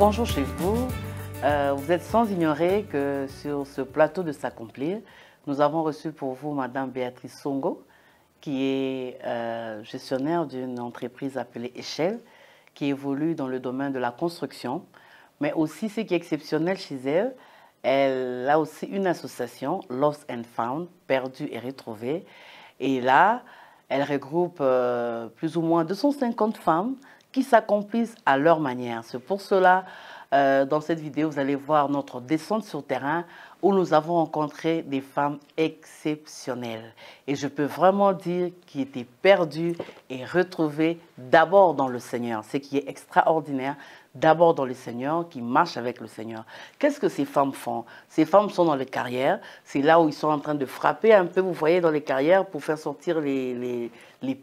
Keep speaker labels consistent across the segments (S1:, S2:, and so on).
S1: Bonjour chez vous. Vous êtes sans ignorer que sur ce plateau de s'accomplir, nous avons reçu pour vous Madame Béatrice Songo, qui est gestionnaire d'une entreprise appelée Échelle, qui évolue dans le domaine de la construction. Mais aussi, ce qui est exceptionnel chez elle, elle a aussi une association, Lost and Found, perdu et retrouvé. Et là, elle regroupe plus ou moins 250 femmes qui s'accomplissent à leur manière. C'est pour cela, dans cette vidéo, vous allez voir notre descente sur terrain où nous avons rencontré des femmes exceptionnelles. Et je peux vraiment dire qu'ils étaient perdus et retrouvés d'abord dans le Seigneur. Ce qui est extraordinaire, d'abord dans le Seigneur, qui marchent avec le Seigneur. Qu'est-ce que ces femmes font? Ces femmes sont dans les carrières. C'est là où ils sont en train de frapper un peu, vous voyez, dans les carrières pour faire sortir les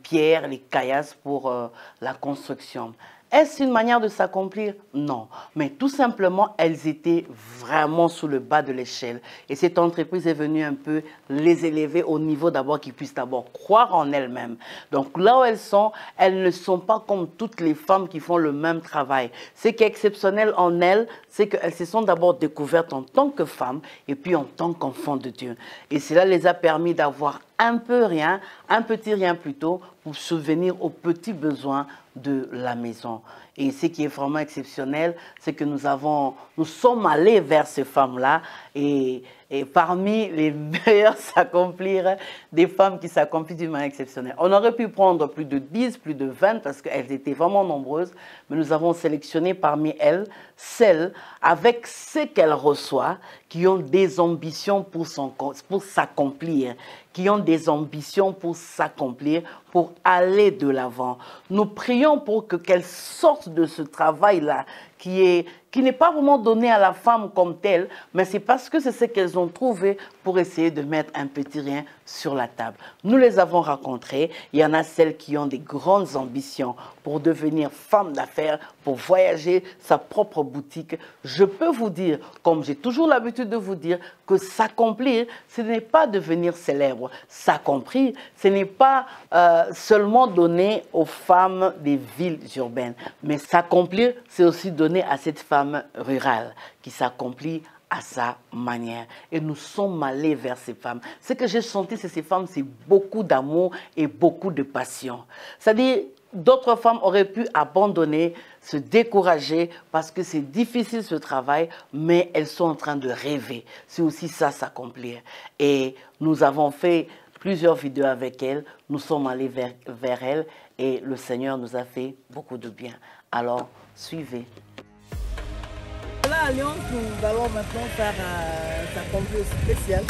S1: pierres, les caillasses pour la construction. Est-ce une manière de s'accomplir? Non. Mais tout simplement, elles étaient vraiment sous le bas de l'échelle. Et cette entreprise est venue un peu les élever au niveau d'abord qu'ils puissent d'abord croire en elles-mêmes. Donc là où elles ne sont pas comme toutes les femmes qui font le même travail. Ce qui est exceptionnel en elles, c'est qu'elles se sont d'abord découvertes en tant que femmes et puis en tant qu'enfants de Dieu. Et cela les a permis d'avoir un petit rien plutôt, pour subvenir aux petits besoins de la maison. Et ce qui est vraiment exceptionnel, c'est que nous sommes allés vers ces femmes-là et parmi les meilleures s'accomplir, des femmes qui s'accomplissent d'une manière exceptionnelle. On aurait pu prendre plus de 10, plus de 20 parce qu'elles étaient vraiment nombreuses, mais nous avons sélectionné parmi elles celles avec ce qu'elles reçoivent, qui ont des ambitions pour s'accomplir, qui ont des ambitions pour s'accomplir, pour aller de l'avant. Nous prions pour qu'elles sortent de ce travail-là qui n'est pas vraiment donné à la femme comme telle, mais c'est parce que c'est ce qu'elles ont trouvé pour essayer de mettre un petit rien sur la table. Nous les avons rencontrées. Il y en a celles qui ont des grandes ambitions pour devenir femme d'affaires, pour voyager, sa propre boutique. Je peux vous dire, comme j'ai toujours l'habitude de vous dire, que s'accomplir, ce n'est pas devenir célèbre. S'accomplir, ce n'est pas seulement donner aux femmes des villes urbaines, mais s'accomplir, c'est aussi donner à cette femme rurale qui s'accomplit à sa manière. Et nous sommes allés vers ces femmes. Ce que j'ai senti, c'est ces femmes, c'est beaucoup d'amour et beaucoup de passion. C'est-à-dire, d'autres femmes auraient pu abandonner, se décourager parce que c'est difficile ce travail, mais elles sont en train de rêver. C'est aussi ça, s'accomplir. Et nous avons fait plusieurs vidéos avec elles, nous sommes allés vers elles et le Seigneur nous a fait beaucoup de bien. Alors, suivez.
S2: Là, à Lyon, nous allons maintenant faire un accompli spécial.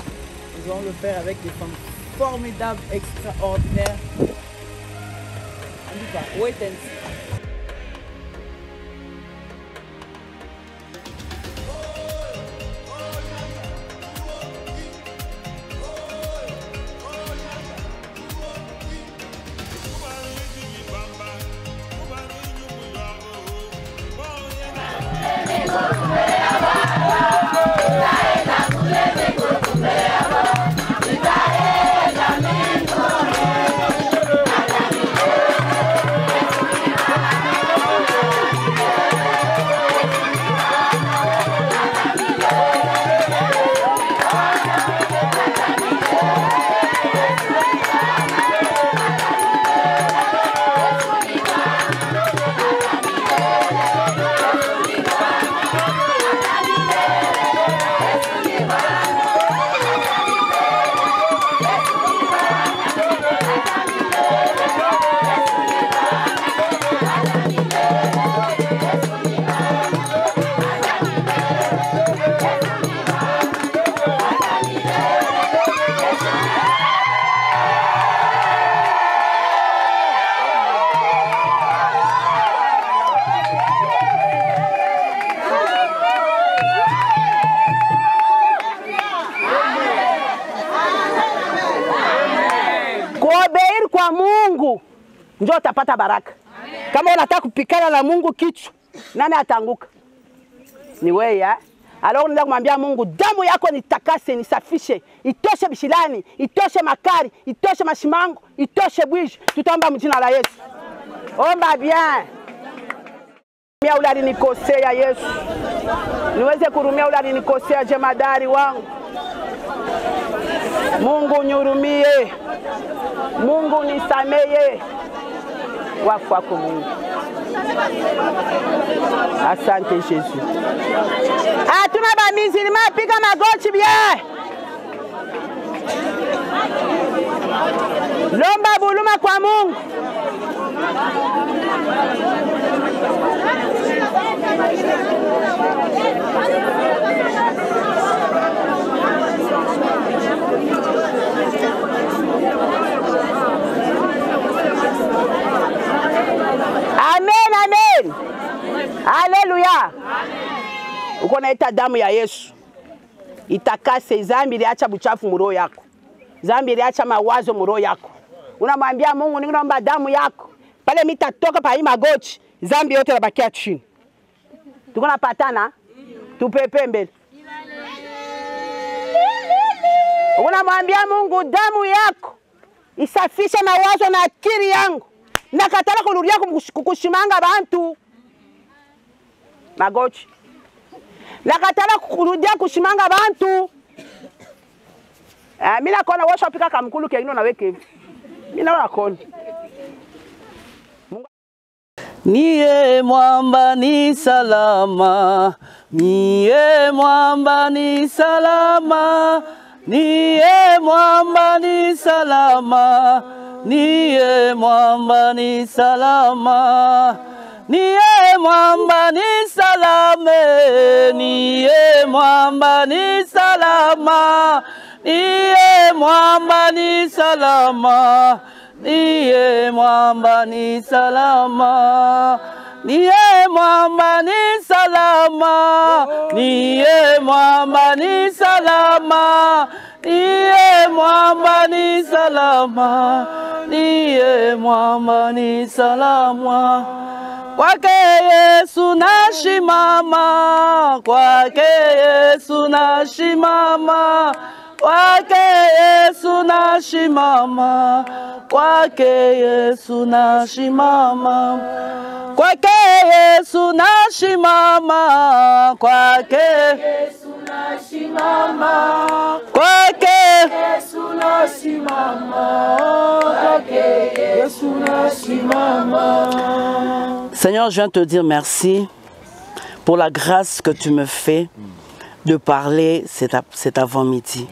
S2: Nous allons le faire avec des femmes formidables, extraordinaires. On y va, wait and see.
S3: Kuobeir kwa Mungu ndio utapata baraka. Amen. Kama unataka kupikana na Mungu kitu, nani atanguka? Ni wewe. Alors unataka kumwambia Mungu, damu yako nitakase, nisafishe, itoshe bishilani, itoshe makari, itoshe mashimango, itoshe bwiji. Tutaomba mjina la Yesu. Omba bien. Ule alinikosea Yesu. Niweze kurumia ule alinikosea jemadari wangu. Mungu nyurumie. Mungu nisameye. Wafu wako Mungu. Asante Yesu. Hatuna bamizilima piga magoti bien. Lomba buluma kwa Mungu. Amen, amen. Haleluya. Uko naita damu ya Yesu. Itakase zambi iliacha buchafu muroho yako. Zambi iliacha mawazo muroho yako. Unamwambia Mungu ninaomba damu yako. Pale mitatoka pa hii magoti, zambi yote inabakia chini. Tuko napatana? Tupepe mbele. Unamwambia Mungu damu yako isafishe mawazo na akili yangu. Nakatala kurudia kukushimanga bantu. Magoti. Nakatala kurudia kushimanga bantu. Mimi nakona washa pika kamkulu kengine na weke hivi. Mimi naona kona.
S4: Niye mwamba ni salama. Niye mwamba ni salama. Niye mwamba ni salama. Niye mwamba ni salama. Niye mwamba ni salame. Niye mwamba ni salama. Niye mwamba ni salama. Niye mwamba ni salama. Niye mwamba ni salama. Niye mwamba ni salama. Niye mwamba ni salama. Niye mwamba ni salama. Kwake Yesu nashimama. Kwake Yesu nashimama. Kwake Yesu nashimama. Kwake Yesu nashimama. Kwake Yesu nashimama. Kwake Yesu nashimama. Kwake Yesu nashimama. Kwake Yesu nashimama. Seigneur, je viens te dire merci pour la grâce que tu me fais de parler cet avant-midi.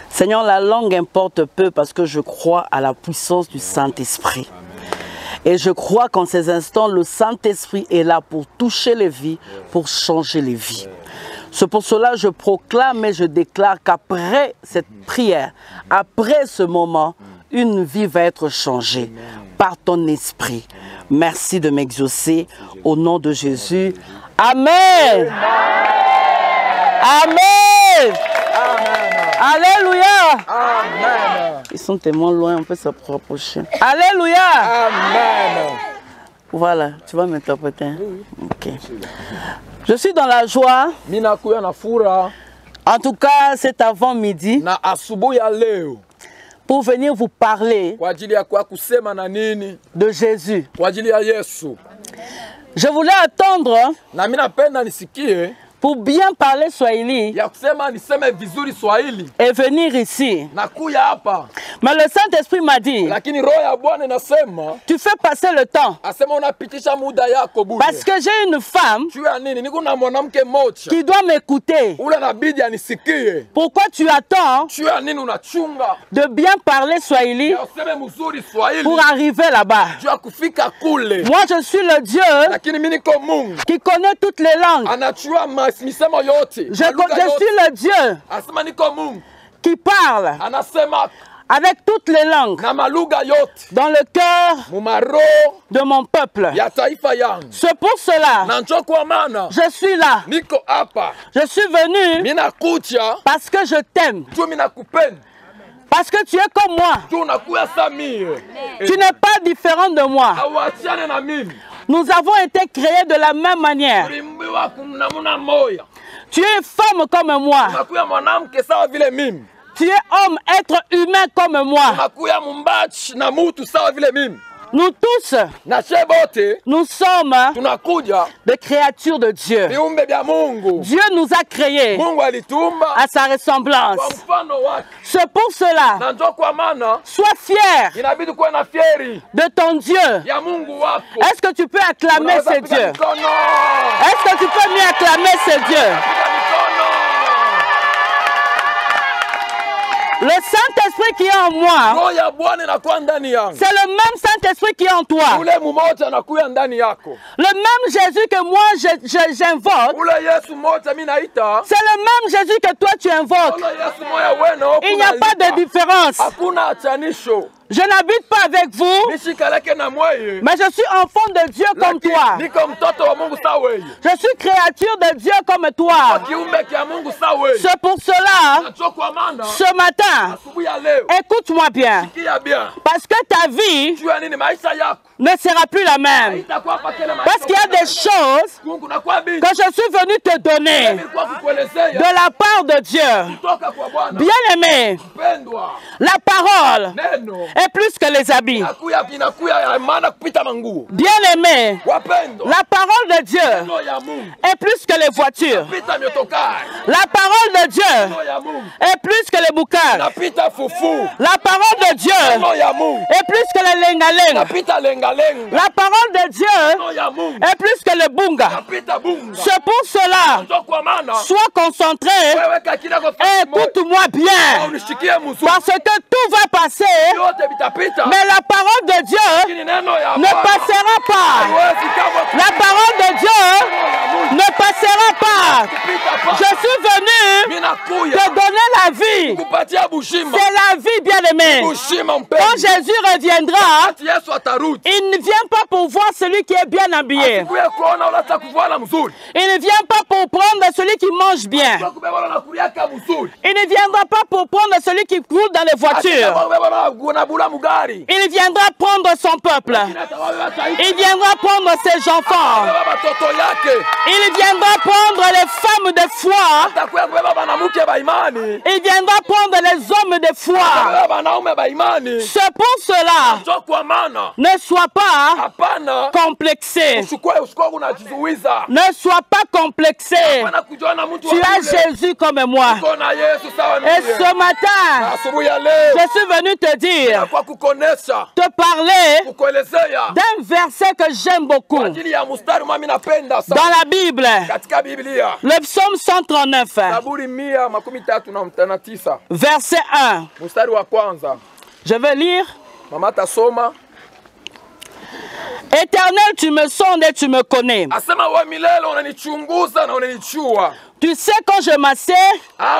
S4: Seigneur, la langue importe peu parce que je crois à la puissance du Saint-Esprit. Et je crois qu'en ces instants, le Saint-Esprit est là pour toucher les vies, pour changer les vies. C'est pour cela que je proclame et je déclare qu'après cette prière, après ce moment, une vie va être changée par ton esprit. Merci de m'exaucer au nom de Jésus. Amen. Amen. Alléluia.
S5: Amen.
S4: Ils sont tellement loin, on peut se rapprocher. Alléluia.
S5: Amen.
S4: Voilà, tu vas m'interpréter. Ok. Je suis dans la joie.
S5: Minakuya na fura.
S4: En tout cas, c'est avant-midi.
S5: Na asubuhi ya leo.
S4: Pour venir vous parler
S5: Kwa ajili ya kwa kusema na nini?
S4: de Jésus.
S5: Kwa ajili ya Yesu.
S4: Je voulais attendre
S5: Na mimi napenda nisikie
S4: pour bien parler Swahili
S5: ya kusema niseme vizuri Swahili.
S4: et venir ici.
S5: Nakuya hapa.
S4: Mais le Saint-Esprit m'a dit,
S5: Lakini roho ya Bwana inasema
S4: tu fais passer le temps.
S5: asema unapitisha muda yako bure.
S4: Parce que j'ai une femme
S5: Tu ya nini? Niko na mwanamke mmoja.
S4: qui doit m'écouter.
S5: Ule inabidi anisikie.
S4: Pourquoi tu attends
S5: Tu ya nini unachunga?
S4: de bien parler Swahili
S5: Ya useme mzuri Swahili.
S4: pour arriver là-bas?
S5: Tu ya kufika kule.
S4: Moi, je suis le Dieu
S5: Lakini mimi niko Mungu.
S4: qui connaît toutes les langues.
S5: Anachua misemo yote.
S4: Je
S5: Malugha yote.
S4: suis le Dieu
S5: Asema niko Mungu.
S4: qui parle
S5: Anasema
S4: avec toutes les langues
S5: na malugha yote.
S4: dans le cœur
S5: Mumaro
S4: de mon peuple.
S5: ya taifa yangu.
S4: C'est pour cela
S5: Na njoo kwa maana
S4: je suis là.
S5: niko hapa.
S4: Je suis venu
S5: Mina kucha
S4: parce que je t'aime.
S5: tu mina kupenda.
S4: Parce que tu es comme moi.
S5: Tu unakuya samie.
S4: Tu n'es pas différent de moi.
S5: Awachane na mimi.
S4: Nous avons été créés de la même manière.
S5: Ulimbiwa kunamuna moya.
S4: Tu es femme comme moi.
S5: Unakuya mwanamke sawa vile mimi.
S4: Tu es homme, être humain comme moi.
S5: Unakuya mumbachi na mutu sawa vile mimi.
S4: Nous tous,
S5: na she bote
S4: nous sommes
S5: tunakuja
S4: des créatures de Dieu.
S5: viumbe vya Mungu.
S4: Dieu nous a créés
S5: Mungu alitumba
S4: à sa ressemblance.
S5: kwa mfano wake,
S4: C'est pour cela,
S5: na ndio kwa maana
S4: sois fier
S5: inabidi kuwa na fieri
S4: de ton Dieu.
S5: ya Mungu wako.
S4: Est-ce que tu peux acclamer
S5: Unaweza
S4: ce
S5: piga
S4: Dieu?
S5: mikono.
S4: Est-ce que tu peux mieux acclamer ce Dieu?
S5: Piga mikono.
S4: Le Saint-Esprit qui est en moi,
S5: Roho ya Bwana inakuwa ndani yangu.
S4: c'est le même Saint-Esprit qui est en toi.
S5: Ule mmoja anakuya ndani yako.
S4: Le même Jésus que moi j'invoque,
S5: Ule Yesu mmoja mimi naita.
S4: c'est le même Jésus que toi tu invoques.
S5: Ule Yesu moya weno.
S4: Il n'y a pas de différence.
S5: Hakuna achanisho.
S4: Je n'habite pas avec vous,
S5: Nishikaleke na mweye.
S4: mais je suis enfant de Dieu comme toi.
S5: Niko mtoto wa Mungu sawa wewe.
S4: Je suis créature de Dieu comme toi.
S5: Kiumbe kia Mungu sawa wewe.
S4: C'est pour cela,
S5: Nacho kwa maana
S4: ce matin,
S5: asubuhi ya leo.
S4: écoute-moi bien,
S5: Kia bien.
S4: parce que ta vie
S5: Jua nini maisha yako?
S4: ne sera plus la même.
S5: Itakuwa hapa kile maisha.
S4: Parce qu'il y a des choses
S5: Mungu nakuwa bibi.
S4: que je suis venu te donner
S5: Nilikuwa kukuelezea
S4: de la part de Dieu.
S5: kutoka kwa Bwana.
S4: Bien-aimé,
S5: Pendwa.
S4: la parole
S5: Neno.
S4: est plus que les habits.
S5: Inakuya ya maana kupita manguo.
S4: Bien-aimé,
S5: Wapendwa.
S4: la parole de Dieu
S5: Neno ya Mungu.
S4: est plus que les voitures.
S5: Pita miotokai.
S4: La parole de Dieu
S5: Neno ya Mungu.
S4: est plus que les bouquins.
S5: Napita fufu.
S4: La parole de Dieu
S5: Neno ya Mungu.
S4: est plus que les lenga-lenga.
S5: Napita lenga-lenga.
S4: La parole de Dieu
S5: Neno ya Mungu.
S4: est plus que le bunga.
S5: Napita bunga.
S4: C'est pour cela,
S5: Ndio kwa maana
S4: sois concentré
S5: wewe kakina kwa
S4: et écoute-moi bien.
S5: unishikie mzuri.
S4: Parce que tout va passer,
S5: Yote vitapita.
S4: mais la parole de Dieu
S5: Lakini neno ya
S4: ne
S5: Bwana
S4: passera pas.
S5: haiwezi kama
S4: La parole de Dieu ne passera pas.
S5: kupita pa.
S4: Je suis venu
S5: Mimi nakuya
S4: te donner la vie.
S5: kupatia bushima.
S4: C'est la vie, bien-aimé.
S5: Bushima
S4: Quand
S5: mpendwa.
S4: Jésus reviendra,
S5: Ati Yesu atarudi.
S4: il ne vient pas pour voir celui qui est bien habillé.
S5: Kuya kuona unataka kuvala mzuri.
S4: Il ne vient pas pour prendre celui qui mange bien.
S5: Kwa kubeba na kuliaka mzuri.
S4: Il ne viendra pas pour prendre celui qui roule dans les voitures.
S5: Kubeba na bula mugari.
S4: Il viendra prendre son peuple. Il viendra prendre ses enfants.
S5: Kubeba batoto yake.
S4: Il viendra prendre les femmes de foi.
S5: Atakuya kubeba banamuke ba imani.
S4: Il viendra prendre les hommes de foi.
S5: Kubeba banaume ba imani.
S4: C'est pour cela,
S5: Ndio kwa maana
S4: ne sois pas
S5: hapana
S4: complexé.
S5: usikuwa unajizuiza.
S4: Ne sois pas complexé.
S5: Hapana kujiona mtu
S4: Tu
S5: wa
S4: as
S5: vile.
S4: Jésus comme moi.
S5: Uko na Yesu sawa
S4: Et
S5: mimi.
S4: ce matin,
S5: Asubuhi ya leo
S4: je suis venu te dire,
S5: kwa kukonesha
S4: te parler
S5: kukuelezea
S4: d'un verset que j'aime beaucoup
S5: ajili ya mstari mimi napenda
S4: dans
S5: sana
S4: la Bible,
S5: katika Biblia.
S4: le psaume 139,
S5: Zaburi 139
S4: verset 1.
S5: mstari wa kwanza.
S4: Je vais lire.
S5: Mama tasoma.
S4: Éternel, tu me sondes et tu me connais.
S5: Asema wa milele unanichunguza na unanichua.
S4: Tu sais quand je m'assieds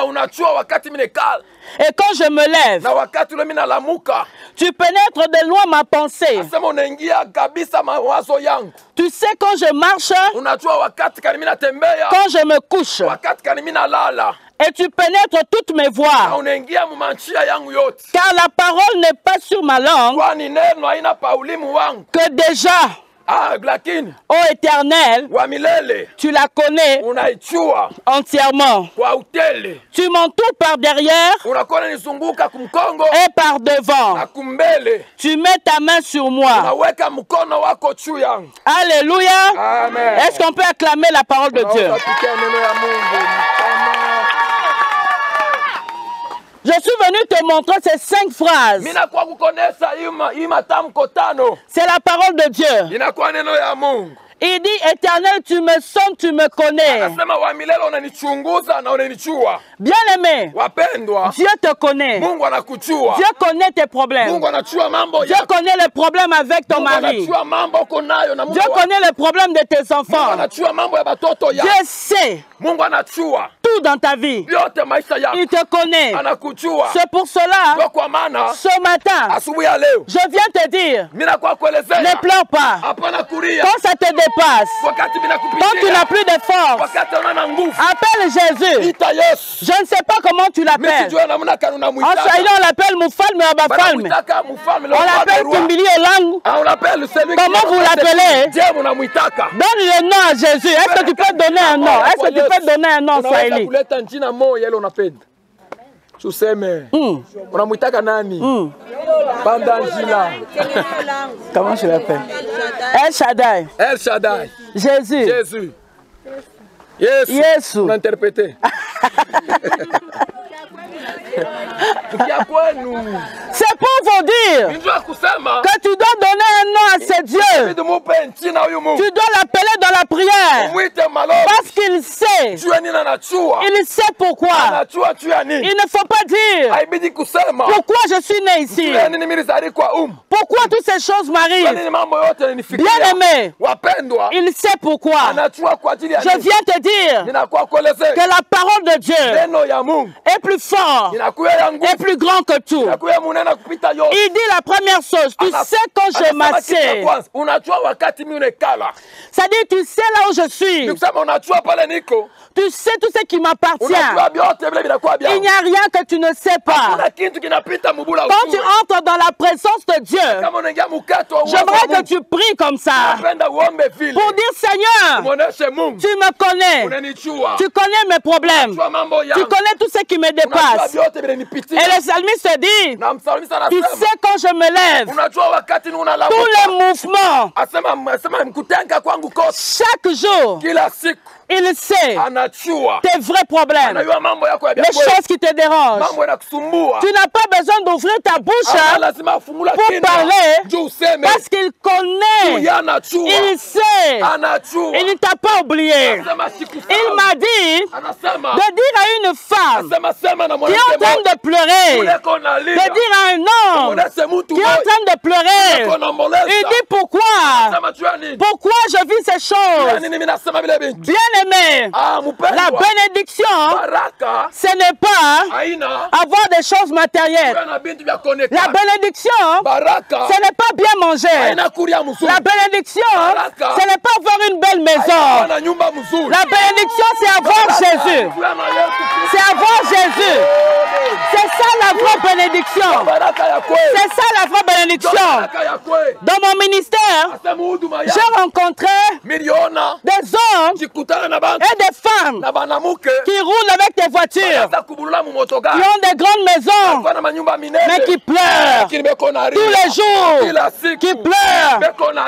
S5: Unachua wakati mimi nekala
S4: et quand je me lève.
S5: na wakati ule mimi nalamuka.
S4: Tu pénètres de loin ma pensée.
S5: Asema unaingia kabisa mawazo yangu.
S4: Tu sais quand je marche,
S5: Unajua wakati kani mimi natembea.
S4: quand je me couche.
S5: Wakati kani mimi nalala.
S4: Et tu pénètres toutes mes
S5: Na
S4: voies.
S5: unaingia mumanchia yangu yote.
S4: Car la parole n'est pas sur ma langue
S5: Kwani neno haina paulimu wangu.
S4: que déjà,
S5: Lakini
S4: ô Éternel,
S5: wa milele
S4: tu la connais
S5: unaichua
S4: entièrement.
S5: kwa utele.
S4: Tu m'entoures par derrière
S5: Unakuwa unanizunguka kumkongo
S4: et par devant.
S5: na kumbele.
S4: Tu mets ta main sur moi.
S5: Unaweka mkono wako juu yangu.
S4: Alléluia.
S5: Amen.
S4: Est-ce qu'on peut acclamer la parole de Dieu?
S5: Tunapitia neno ya Mungu.
S4: Je suis venu te montrer ces 5 phrases.
S5: Mimi nakuwa kukonesa hii matamko tano.
S4: C'est la parole de Dieu.
S5: Inakuwa neno ya Mungu.
S4: Il dit, Éternel, tu me sondes, tu me connais.
S5: Anasema wa milele unanichunguza na unanichua.
S4: Bien-aimé,
S5: Wapendwa,
S4: Dieu te connaît.
S5: Mungu anakuchua.
S4: Dieu connaît tes problèmes.
S5: Mungu anachua mambo
S4: Dieu
S5: yako.
S4: connaît les problèmes avec ton
S5: Mungu
S4: mari.
S5: anachua mambo uko nayo na Mungu.
S4: Dieu connaît les problèmes de tes
S5: Mungu
S4: enfants.
S5: anachua mambo ya batoto yako.
S4: Dieu sait
S5: Mungu anachua
S4: tout dans ta vie.
S5: yote maisha yako.
S4: Il te connaît.
S5: Anakuchua.
S4: C'est pour cela,
S5: Ndio kwa maana
S4: ce matin,
S5: asubuhi ya leo
S4: je viens te dire,
S5: mimi nakuwa kuelezea.
S4: ne pleure pas.
S5: Hapana kulia.
S4: Quand ça te dépasse,
S5: Wakati mimi
S4: quand tu n'as
S5: nakupitia.
S4: plus de force,
S5: Wakati una nguvu.
S4: appelle Jésus.
S5: Ita Yesu.
S4: Je ne sais pas comment tu
S5: Mimi
S4: l'appelles.
S5: sijui namna gani
S4: En
S5: unamuita.
S4: Swahili, on l'appelle Mufalme wa Bafalme.
S5: Banamuitaka mfalme
S4: On l'appelle Kimbili Elangu.
S5: On l'appelle celui
S4: Comment vous l'appelez?
S5: Dieu mnamuitaka.
S4: Donne le nom à Jésus. Est-ce que tu peux donner un nom? Est-ce que tu peux donner un nom en
S5: Unaweza
S4: Swahili?
S5: kuleta jina moja ile unapenda. Tuseme. Unamuitaka nani? Bandangila.
S4: Comment je l'appelle? El Shaddai.
S5: El Shaddai.
S4: Jésus.
S5: Jésus. Yesu. On a interprété.
S4: C'est pour vous dire que tu dois donner un nom à ces dieux. Tu dois l'appeler dans la prière. Parce qu'il sait. Il sait pourquoi. Il ne faut pas dire pourquoi je suis né ici. Pourquoi toutes ces choses m'arrivent. Bien aimé, il sait pourquoi. Je viens te dire que la parole de Dieu est plus forte et plus grand que tout. Il dit la première chose, tu sais quand je m'assieds. C'est-à-dire, tu sais là où je suis. Tu sais tout ce qui m'appartient. Il n'y a rien que tu ne sais pas. Quand tu entres dans la présence de Dieu, j'aimerais que tu pries comme ça. Pour dire, Seigneur, tu me connais. Tu connais mes problèmes. Tu connais tout ce qui me dépasse. Et le psalmiste dit, tu sais quand je me lève, tous les mouvements, chaque jour, il sait tes vrais problèmes, les choses qui te dérangent. Tu n'as pas besoin d'ouvrir ta bouche pour parler parce qu'il connaît, il sait, il ne t'a pas oublié. Il m'a dit de dire à une femme qui est en train de pleurer, de dire à un homme qui est en train de pleurer, il dit pourquoi je vis ces choses. Bien aimé, la bénédiction, ce n'est pas avoir des choses matérielles. La bénédiction, ce n'est pas bien manger. La bénédiction, ce n'est pas avoir une belle maison. La bénédiction, c'est avoir Jésus. C'est avoir Jésus. C'est ça la vraie bénédiction. C'est ça la vraie bénédiction. Dans mon ministère, j'ai rencontré des hommes et des femmes qui roulent avec des voitures, qui ont des grandes maisons, mais qui pleurent tous les jours, qui pleurent,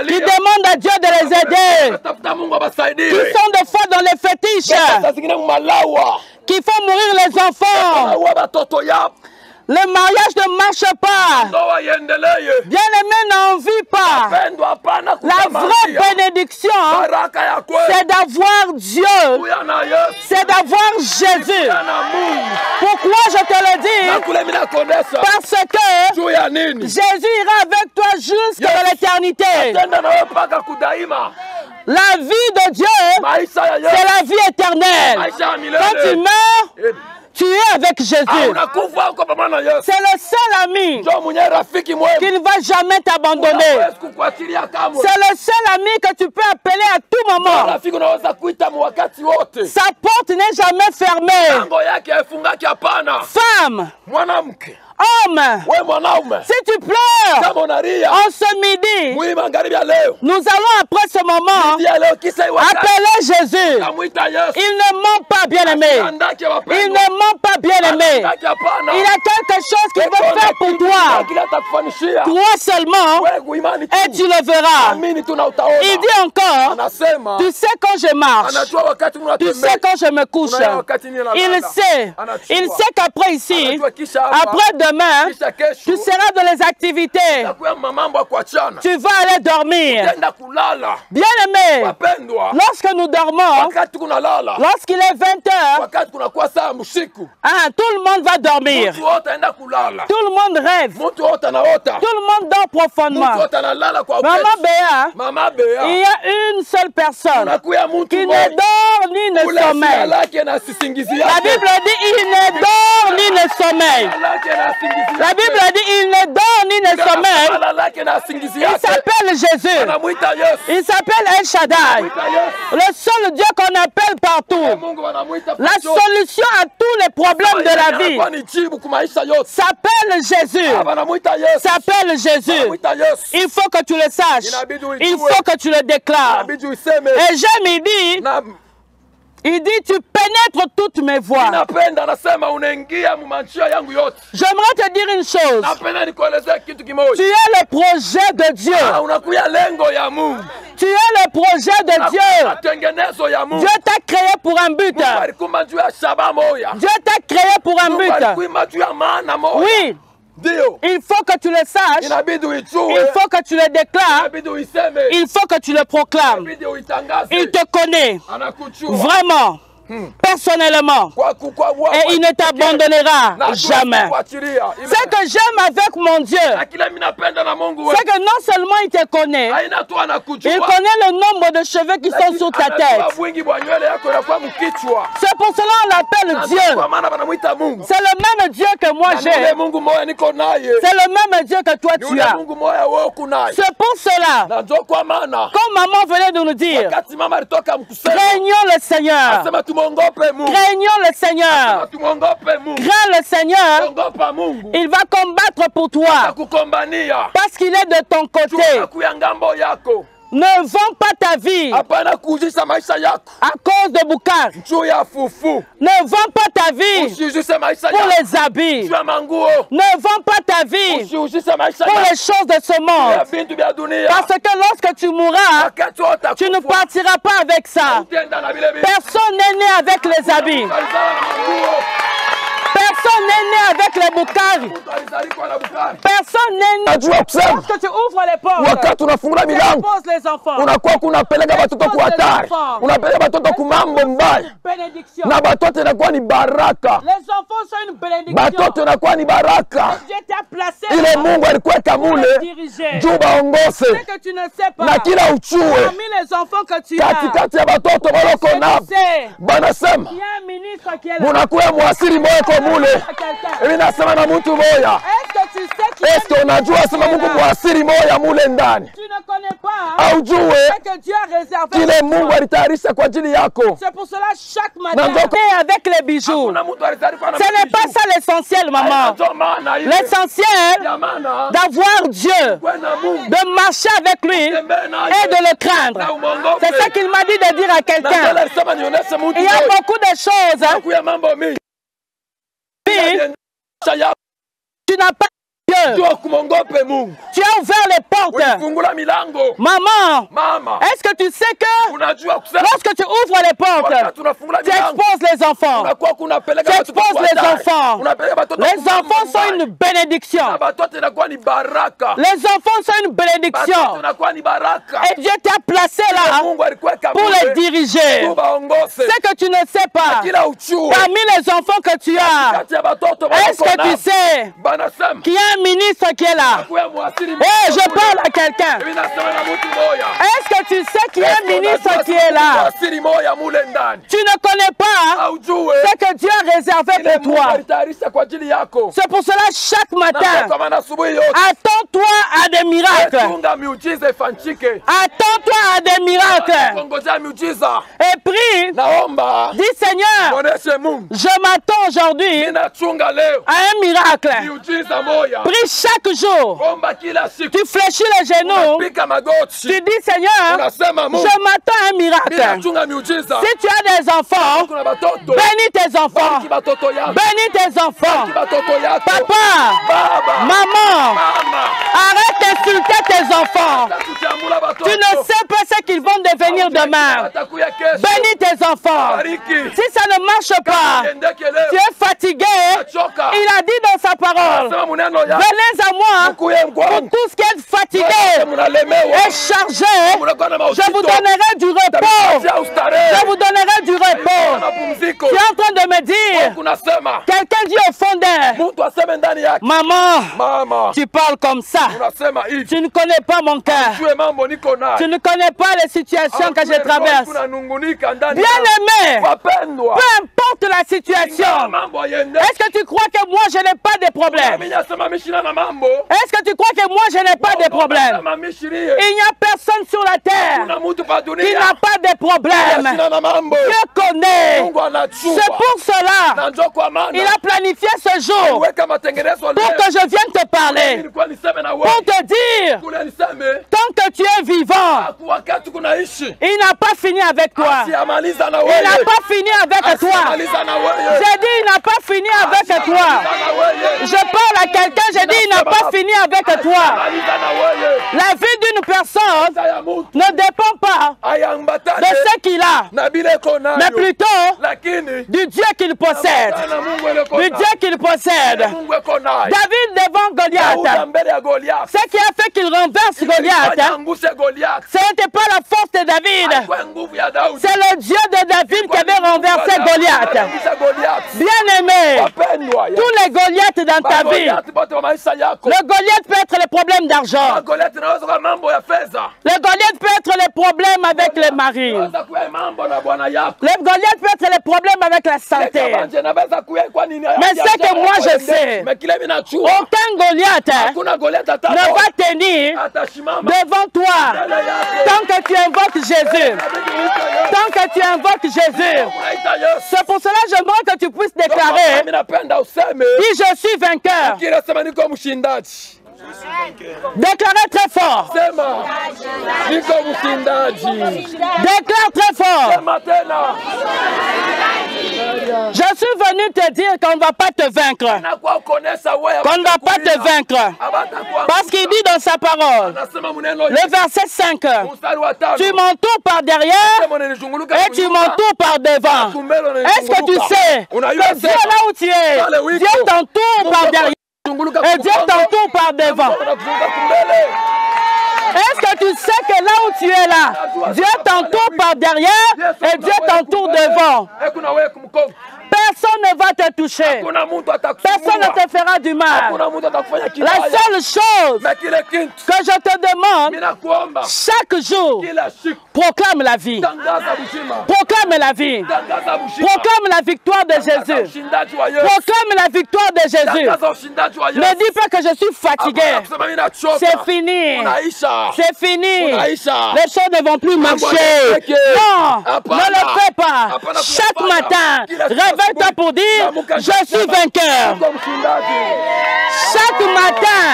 S4: qui demandent à Dieu de les aider, qui sont des fois dans les fétiches, qui font mourir les enfants. Le mariage ne marche pas. Bien-aimé n'en vit pas. La vraie bénédiction, c'est d'avoir Dieu. C'est d'avoir Jésus. Pourquoi je te le dis? Parce que Jésus ira avec toi jusqu'à l'éternité. La vie de Dieu, c'est la vie éternelle. Quand tu meurs, tu es avec Jésus. C'est le seul ami qui ne va jamais t'abandonner. C'est le seul ami que tu peux appeler à tout moment. Sa porte n'est jamais fermée. Femme, homme, si tu pleures en ce midi, nous allons après ce moment appeler Jésus. Il ne ment pas, bien-aimé. Il ne ment pas, bien-aimé. Il a quelque chose qu'il veut faire pour toi. Crois seulement et tu le verras. Il dit encore, tu sais quand je marche, tu sais quand je me couche. Il sait qu'après ici, après demain, tu seras dans les activités. Tu vas aller dormir. Bien aimé, lorsque nous dormons, lorsqu'il est 20h, tout le monde va dormir. Tout le monde rêve. Tout le monde dort profondément. Maman Béa, il y a une seule personne qui ne dort ni ne sommeille. La Bible dit il ne dort ni ne sommeille. La Bible dit il ne dort ni ne sommeille. Il s'appelle Jésus. Il s'appelle El Shaddai. Le seul Dieu qu'on appelle partout. La solution à tous les problèmes de la vie s'appelle Jésus. S'appelle Jésus. Il faut que tu le saches. Il faut que tu le déclares. Et j'aime dit
S3: Il dit, tu pénètres toutes mes voies.
S5: Ninapenda anasema unaingia mumanjia yangu yote.
S3: J'aimerais te dire une chose.
S5: Napenda nikuelezea kitu kimoja.
S3: Tu es le projet de Dieu.
S5: Unakuya lengo ya Mungu.
S3: Tu es le projet de Dieu.
S5: Matengenezo ya Mungu.
S3: Dieu t'a créé pour un but.
S5: Mungu alikuumba juu ya shabaha moja.
S3: Dieu t'a créé pour un
S5: Mungu
S3: but.
S5: alikuumba juu ya maana moja.
S3: Oui.
S5: Ndio.
S3: Il faut que tu le saches.
S5: Inabidi uijue.
S3: Il faut que tu le déclares.
S5: Inabidi uiseme.
S3: Il faut que tu le proclames.
S5: Inabidi uitangaze.
S3: Il te connaît.
S5: Anakujua.
S3: Vraiment. Personnellement. Et il ne t'abandonnera jamais. Ce que j'aime avec mon Dieu, c'est que non seulement il te connaît, il connaît le nombre de cheveux qui sont sur ta tête. C'est pour cela qu'on l'appelle Dieu. C'est le même Dieu que moi j'ai. C'est le même Dieu que toi tu as. C'est pour cela, comme maman venait de nous dire, craignons le Seigneur. Craignons le Seigneur. Crains le Seigneur. Il va combattre pour toi. Parce qu'il est de ton côté. Ne vends pas ta vie à cause de Boukar. Ne vends pas ta vie pour les habits. Ne vends pas ta vie pour les choses de ce monde. Parce que lorsque tu mourras, tu ne partiras pas avec ça. Personne n'est né avec les habits. Personne n'est né avec les Boukari. Personne n'est né. Lorsque tu ouvres les portes, tu exposes les enfants.
S5: Unakuwa kunapeleka watoto kwa hatari. Unapeleka watoto kumambo mbaya. Na watoto inakuwa ni baraka. Watoto inakuwa ni baraka. Ile Mungu alikuweka mule juu baongose. Na kila uchue katikati ya watoto waloko nabo. Banasema munakuwa mwasiri moyo kwa mule. Hivi nasema na mtu moya. Est-ce que unajua sema Mungu mwasiri moya mule ndani? Aujue kile Mungu alitayarisha kwa ajili yako.
S3: C'est pour cela chaque matin avec les bijoux. Ce n'est pas ça l'essentiel, maman. L'essentiel d'avoir Dieu, de marcher avec lui et de le craindre. C'est ça qu'il m'a dit de dire à quelqu'un. Il y a beaucoup de choses. Tu n'as pas Dieu. Tu as ouvert les portes. Maman, est-ce que tu sais que lorsque tu ouvres les portes, tu exposes les enfants. Tu exposes les enfants. Les enfants sont une bénédiction. Les enfants sont une bénédiction. Et Dieu t'a placé là pour les diriger. Ce que tu ne sais pas, parmi les enfants que tu as, est-ce que tu sais qu'il y a un ministre qui est là? Oh, je parle à quelqu'un. Est-ce que tu sais qu'il y a un ministre qui est là? Tu ne connais pas ce que Dieu a réservé pour toi. C'est pour cela chaque matin, attends-toi à des miracles. Attends-toi à des miracles. Et prie, dis Seigneur, je m'attends aujourd'hui à un miracle. Prie chaque jour. Tu fléchis les genoux. Tu dis Seigneur, je m'attends à un miracle. Si tu as des enfants, bénis tes enfants. Bénis tes enfants. Papa, maman, arrête d'insulter tes enfants. Tu ne sais pas ce qu'ils vont devenir demain. Bénis tes enfants. Si ça ne marche pas, tu es fatigué. Il a dit dans sa parole, venez à moi pour tout ce qui est fatigué et chargé. Je vous donnerai du repos. Je vous donnerai du repos. Tu es en train de me dire, quelqu'un dit au fond d'elle, maman, tu parles comme ça. Tu ne connais pas mon cœur. Tu ne connais pas les situations que je traverse. Bien-aimé, peu importe la situation, est-ce que tu crois que moi je n'ai pas de problème? Est-ce que tu crois que moi je n'ai pas de problème? Il n'y a personne sur la terre qui n'a pas de problème. Dieu connaît. C'est pour cela il a planifié ce jour pour que je vienne te parler, pour te dire, tant que tu es vivant, il n'a pas fini avec toi. Il n'a pas fini avec toi. J'ai dit, il n'a pas fini avec toi. Je parle à quelqu'un, j'ai dit, il n'a pas fini avec toi. La vie d'une personne ne dépend pas de ce qu'il a, mais plutôt du Dieu qu'il possède. Du Dieu qu'il possède. David devant Goliath, ce qui a fait qu'il renverse Goliath, ce n'était pas la force de David, c'est le Dieu de David qui avait renversé Goliath. Bien aimé, tous les Goliaths dans ta vie, le Goliath peut être les problèmes d'argent, le Goliath peut être les problèmes avec les maris, le Goliath peut être les problèmes avec la santé. Mais ce que moi je sais, aucun Goliath ne va tenir devant toi tant que tu invoques Jésus. Tant que tu invoques Jésus. C'est pour cela que j'aimerais que tu puisses déclarer, dis je suis vainqueur. Déclarez très fort. Déclare très fort. Je suis venu te dire qu'on ne va pas te vaincre. Qu'on ne va pas te vaincre. Parce qu'il dit dans sa parole, le verset 5, tu m'entoures par derrière et tu m'entoures par devant. Est-ce que tu sais que Dieu là où tu es, Dieu t'entoure par derrière et Dieu t'entoure par devant? Est-ce que tu sais que là où tu es là, Dieu t'entoure par derrière et Dieu t'entoure devant? Personne ne va te toucher. Personne ne te fera du mal. La seule chose que je te demande, chaque jour, proclame la vie. Proclame la vie. Proclame la victoire de Jésus. Proclame la victoire de Jésus. Ne dis pas que je suis fatigué. C'est fini. C'est fini. Les choses ne vont plus marcher. Non, ne le fais pas. Chaque matin, réveille-toi pour dire, je suis vainqueur. Chaque matin,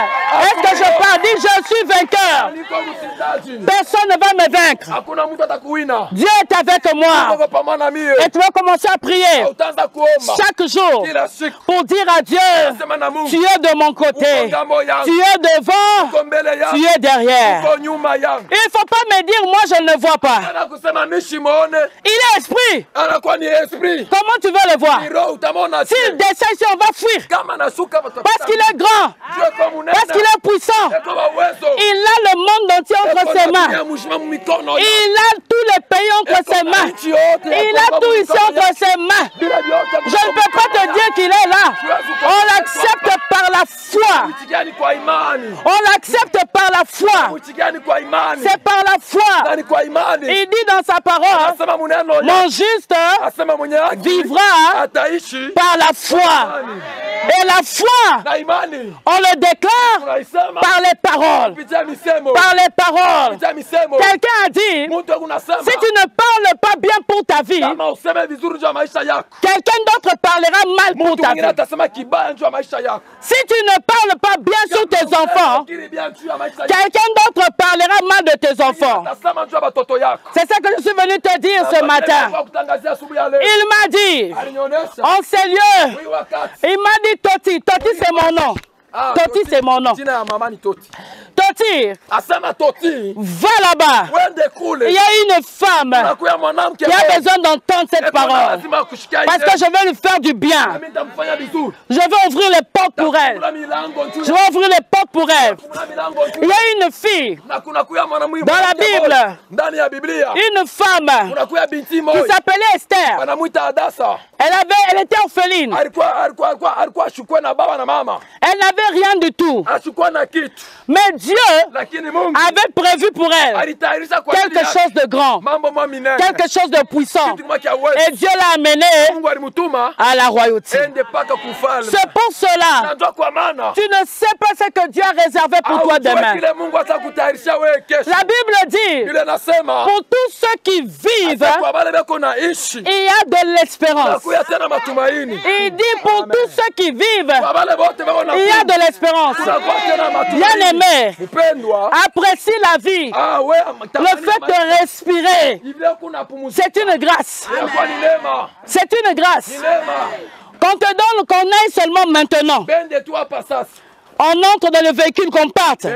S3: est-ce que je parle, dis, je suis vainqueur. Personne ne va me vaincre. Dieu est avec moi. Et tu vas commencer à prier chaque jour pour dire à Dieu, tu es de mon côté. Tu es devant, tu es derrière. Il ne faut pas me dire, moi je ne le vois pas. Il est esprit. Comment tu veux le voir? S'il descend ici, on va fuir. Parce qu'il est grand. Parce qu'il est puissant. Il a le monde entier entre ses mains. Il a tous les pays entre ses mains. Il a tout ici entre ses mains. Je ne peux pas te dire qu'il est là. On l'accepte par la foi. On l'accepte par la foi. C'est par la foi. Il dit dans sa parole, mon juste vivra par la foi. Et la foi, on le déclare par les paroles. Par les paroles. Quelqu'un a dit, si tu ne parles pas bien pour ta vie, quelqu'un d'autre parlera mal pour ta vie. Si tu ne parles pas bien sur tes enfants, quelqu'un d'autre parlera mal de tes enfants. C'est ça que je suis venu te dire ce matin. Il m'a dit, en ces lieux, il m'a dit Toti. Toti, c'est mon nom. Toti, c'est mon nom. Toti, va là-bas. Il y a une femme qui a besoin d'entendre cette parole. Parce que je vais lui faire du bien. Je vais ouvrir les portes pour elle. Je vais ouvrir les portes pour elle. Il y a une fille dans la Bible, une femme qui s'appelait Esther. Elle était orpheline. Elle n'avait rien du tout. Mais Dieu avait prévu pour elle quelque chose de grand, quelque chose de puissant. Et Dieu l'a amenée à la royauté. C'est pour cela, tu ne sais pas ce que Dieu a réservé pour toi demain. La Bible dit, pour tous ceux qui vivent, il y a de l'espérance. Il dit, pour tous ceux qui vivent, il y a Il y a de l'espérance. Bien-aimé, apprécie la vie. Le fait de respirer, c'est une grâce. C'est une grâce. Qu'on te donne, qu'on aille seulement maintenant. On entre dans le véhicule qu'on parte.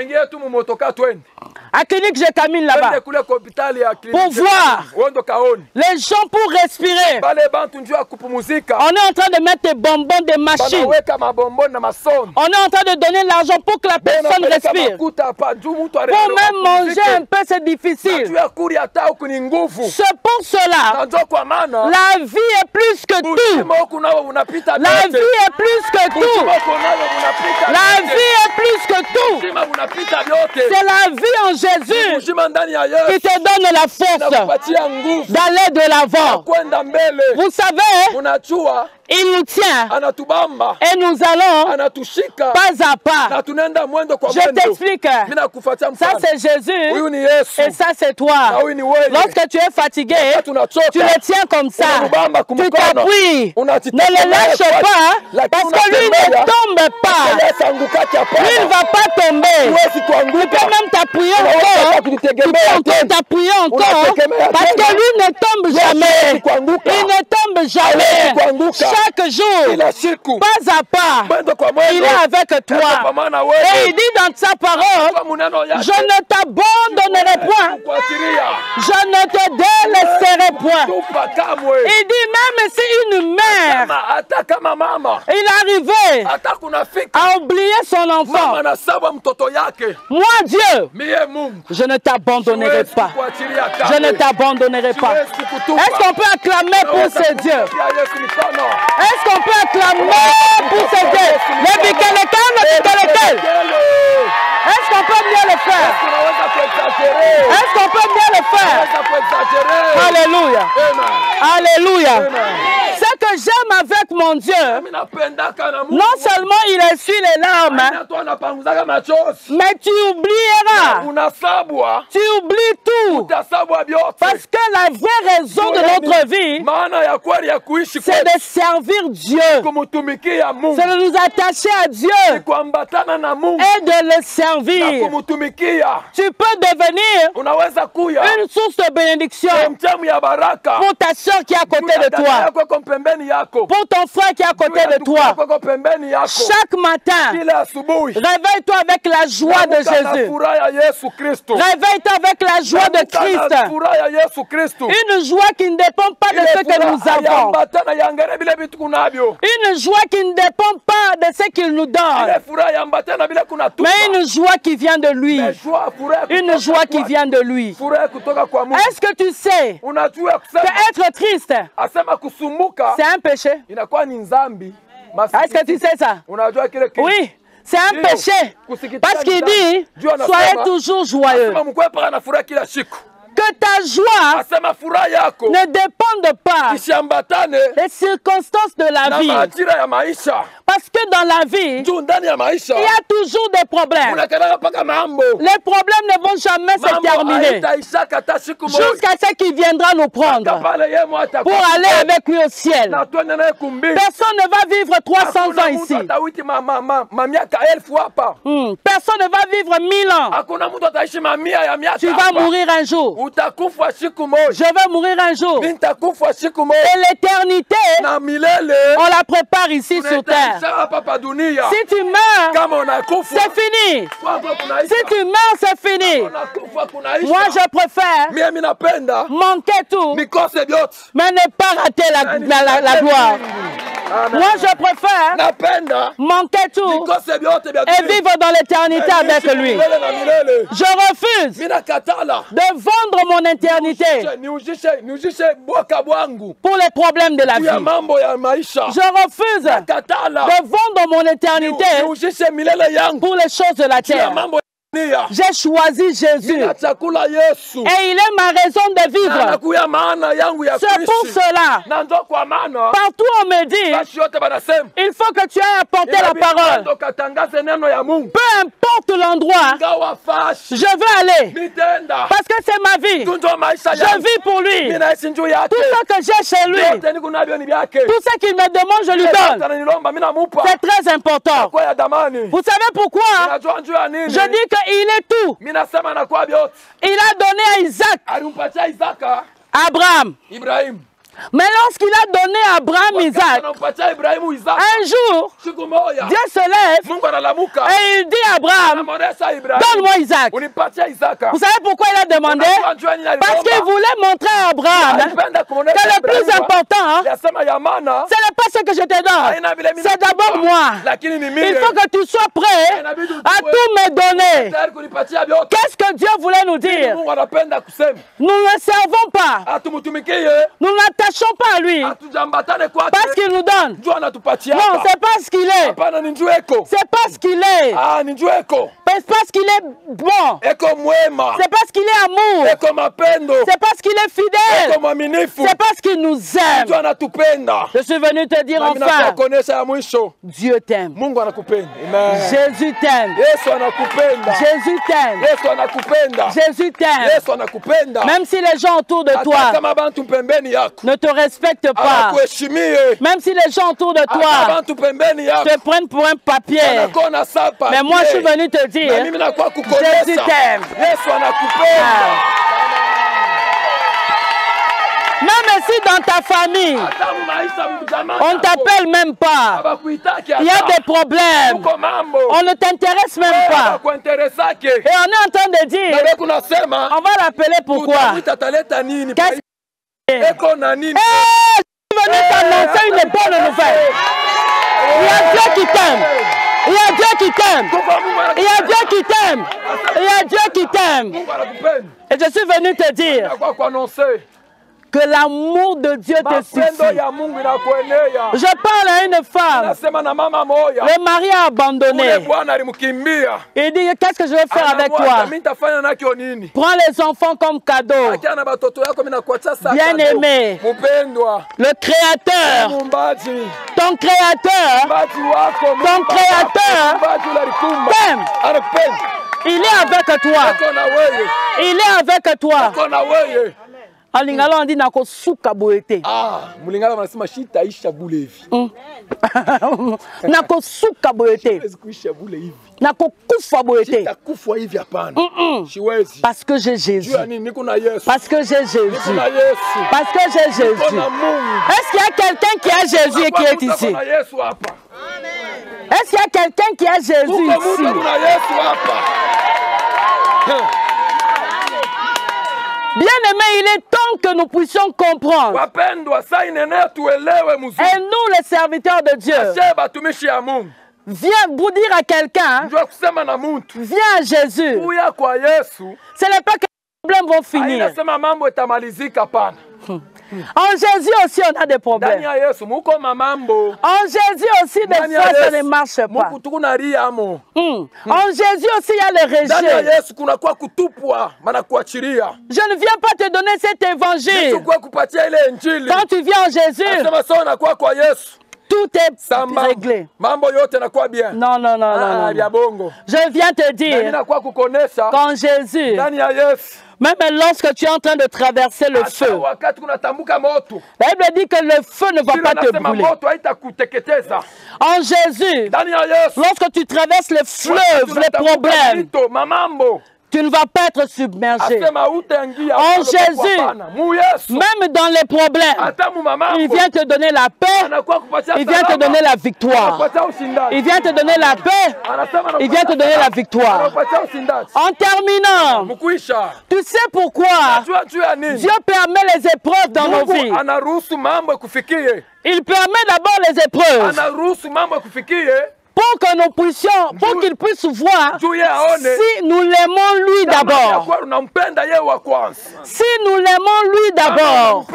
S3: À clinique, j'ai Camille là-bas. Pour voir les gens pour respirer. On est en train de mettre des bonbons, des machines. On est en train de donner l'argent pour que la personne respire. Pour même manger un peu, c'est difficile. C'est pour cela. La vie est plus que tout. La vie est plus que tout. La vie est plus que tout. C'est la vie en Jésus qui te donne la force d'aller de l'avant. Vous savez, il nous tient et nous allons pas à pas. Je t'explique. Ça c'est Jésus et ça c'est toi. Lorsque tu es fatigué, tu le tiens comme ça. Tu t'appuies. Ne le lâche pas parce que lui ne tombe pas. Lui ne va pas tomber. Tu peux même t'appuyer encore. Tu peux encore t'appuyer encore parce que lui ne tombe jamais. Il ne tombe jamais. Chaque jour, pas à pas, il est avec toi. Et il dit dans sa parole, je ne t'abandonnerai point. Je ne te délaisserai point. Il dit même si une mère, il est arrivé à oublier son enfant. Moi Dieu, je ne t'abandonnerai pas. Je ne t'abandonnerai pas. Est-ce qu'on peut acclamer pour ces dieux? Est-ce qu'on peut acclamer pour ces dieux? Est-ce qu'on peut bien le faire? Est-ce qu'on peut bien le faire? Alléluia. Alléluia. Ce que j'aime avec mon Dieu, non seulement il essuie les larmes, mais tu oublieras. Tu oublies tout. Parce que la vraie raison de notre vie, c'est de servir Dieu. C'est de nous attacher à Dieu et de le servir. Tu peux devenir une source de bénédiction pour ta soeur qui est à côté de toi, pour ton frère qui est à côté de toi. Chaque matin, réveille-toi avec la joie de Jésus. Réveille-toi avec la joie de Christ. Une joie qui ne dépend pas de ce que nous avons. Une joie qui ne dépend pas de ce qu'il nous donne. Mais une joie qui vient de lui. Une joie qui vient de lui. Est-ce que tu sais que être triste, c'est un péché? Est-ce que tu sais ça? Oui, c'est un péché. Parce qu'il dit, soyez toujours joyeux. Que ta joie ne dépende pas des circonstances de la vie. Parce que dans la vie, il y a toujours des problèmes. Les problèmes ne vont jamais se terminer jusqu'à ce qu'il viendra nous prendre pour aller avec lui au ciel. Personne ne va vivre 300 ans ici. Personne ne va vivre 1000 ans. Tu vas mourir un jour. Je vais mourir un jour. Et l'éternité, on la prépare ici sur terre. Si tu meurs, c'est fini. Si tu meurs, c'est fini. Moi, je préfère manquer tout, mais ne pas rater la gloire. Moi, je préfère manquer tout et vivre dans l'éternité avec lui. Je refuse de vendre mon éternité pour les problèmes de la vie. Je refuse de vendre mon éternité pour les choses de la terre. J'ai choisi Jésus. Et il est ma raison de vivre. C'est pour cela. Partout on me dit, il faut que tu ailles apporter la parole. Peu importe l'endroit, je veux aller. Parce que c'est ma vie. Je vis pour lui. Tout ce que j'ai chez lui, tout ce qu'il me demande, je lui donne. C'est très important. Vous savez pourquoi? Je dis qu'il est tout. Il a donné à Isaac, Abraham. Mais lorsqu'il a donné à Abraham Isaac, un jour, Dieu se lève et il dit à Abraham, donne-moi Isaac. Vous savez pourquoi il a demandé? Parce qu'il voulait montrer à Abraham que le plus important, ce n'est pas ce que je te donne, c'est d'abord moi. Il faut que tu sois prêt à tout me donner. Qu'est-ce que Dieu voulait nous dire? Nous ne servons pas. Nous n'attachons pas à lui parce qu'il nous donne. Non, c'est pas ce qu'il est. C'est pas ce qu'il est. C'est parce qu'il est bon. C'est parce qu'il est amour. C'est parce qu'il est fidèle. C'est parce qu'il nous aime. Je suis venu te dire enfin, Dieu t'aime. Jésus t'aime. Jésus t'aime. Jésus t'aime. Même si les gens autour de toi ne te respectent pas, même si les gens autour de toi te prennent pour un papier, mais moi je suis venu te dire, Jésus t'aime. Même si dans ta famille, on ne t'appelle même pas, il y a des problèmes, on ne t'intéresse même pas. Et on est en train de dire, on va l'appeler pourquoi? Qu'est-ce que je suis venu t'annoncer une bonne nouvelle. Il y a Dieu qui t'aime. Il y a Dieu qui t'aime. Il y a Dieu qui t'aime. Il y a Dieu qui t'aime. Et je suis venu te dire que l'amour de Dieu te suffit. Je parle à une femme. Le mari a abandonné. Il dit, qu'est-ce que je vais faire avec toi? Prends les enfants comme cadeau. Bien-aimé, le Créateur, ton Créateur t'aime. Il est avec toi. Il est avec toi. En lingala on dit nako suka boete.
S5: Mulingala wanasema shita isha bule hivi.
S3: Nako suka boete. Nako kufa boete.
S5: Shita kufa hivi hapana. Siwezi.
S3: Parce que j'ai Jésus. Parce que j'ai Jésus. Parce que j'ai Jésus. Est-ce qu'il y a quelqu'un qui a Jésus et qui est ici? Est-ce qu'il y a quelqu'un qui a Jésus ici? Bien-aimé, il est temps que nous puissions comprendre. Et nous, les serviteurs de Dieu, viens vous dire à quelqu'un, viens à Jésus. Ce n'est pas que les problèmes vont finir. En Jésus aussi, on a des problèmes. En Jésus aussi, des fois, ça ne marche pas. En Jésus aussi, il y a le rejet. Je ne viens pas te donner cet évangile. Quand tu viens en Jésus, tout est réglé. Non, non, non, non. Je viens te dire qu'en Jésus, même lorsque tu es en train de traverser le feu, la Bible dit que le feu ne va pas te brûler. En Jésus, lorsque tu traverses les fleuves, les problèmes, tu ne vas pas être submergé. En Jésus, même dans les problèmes, il vient te donner la paix, il vient te donner la victoire. Il vient te donner la paix, il vient te donner la victoire. En terminant, tu sais pourquoi Dieu permet les épreuves dans nos vies. Il permet d'abord les épreuves pour que nous puissions, pour qu'il puisse voir si nous l'aimons lui d'abord. Si nous l'aimons lui d'abord.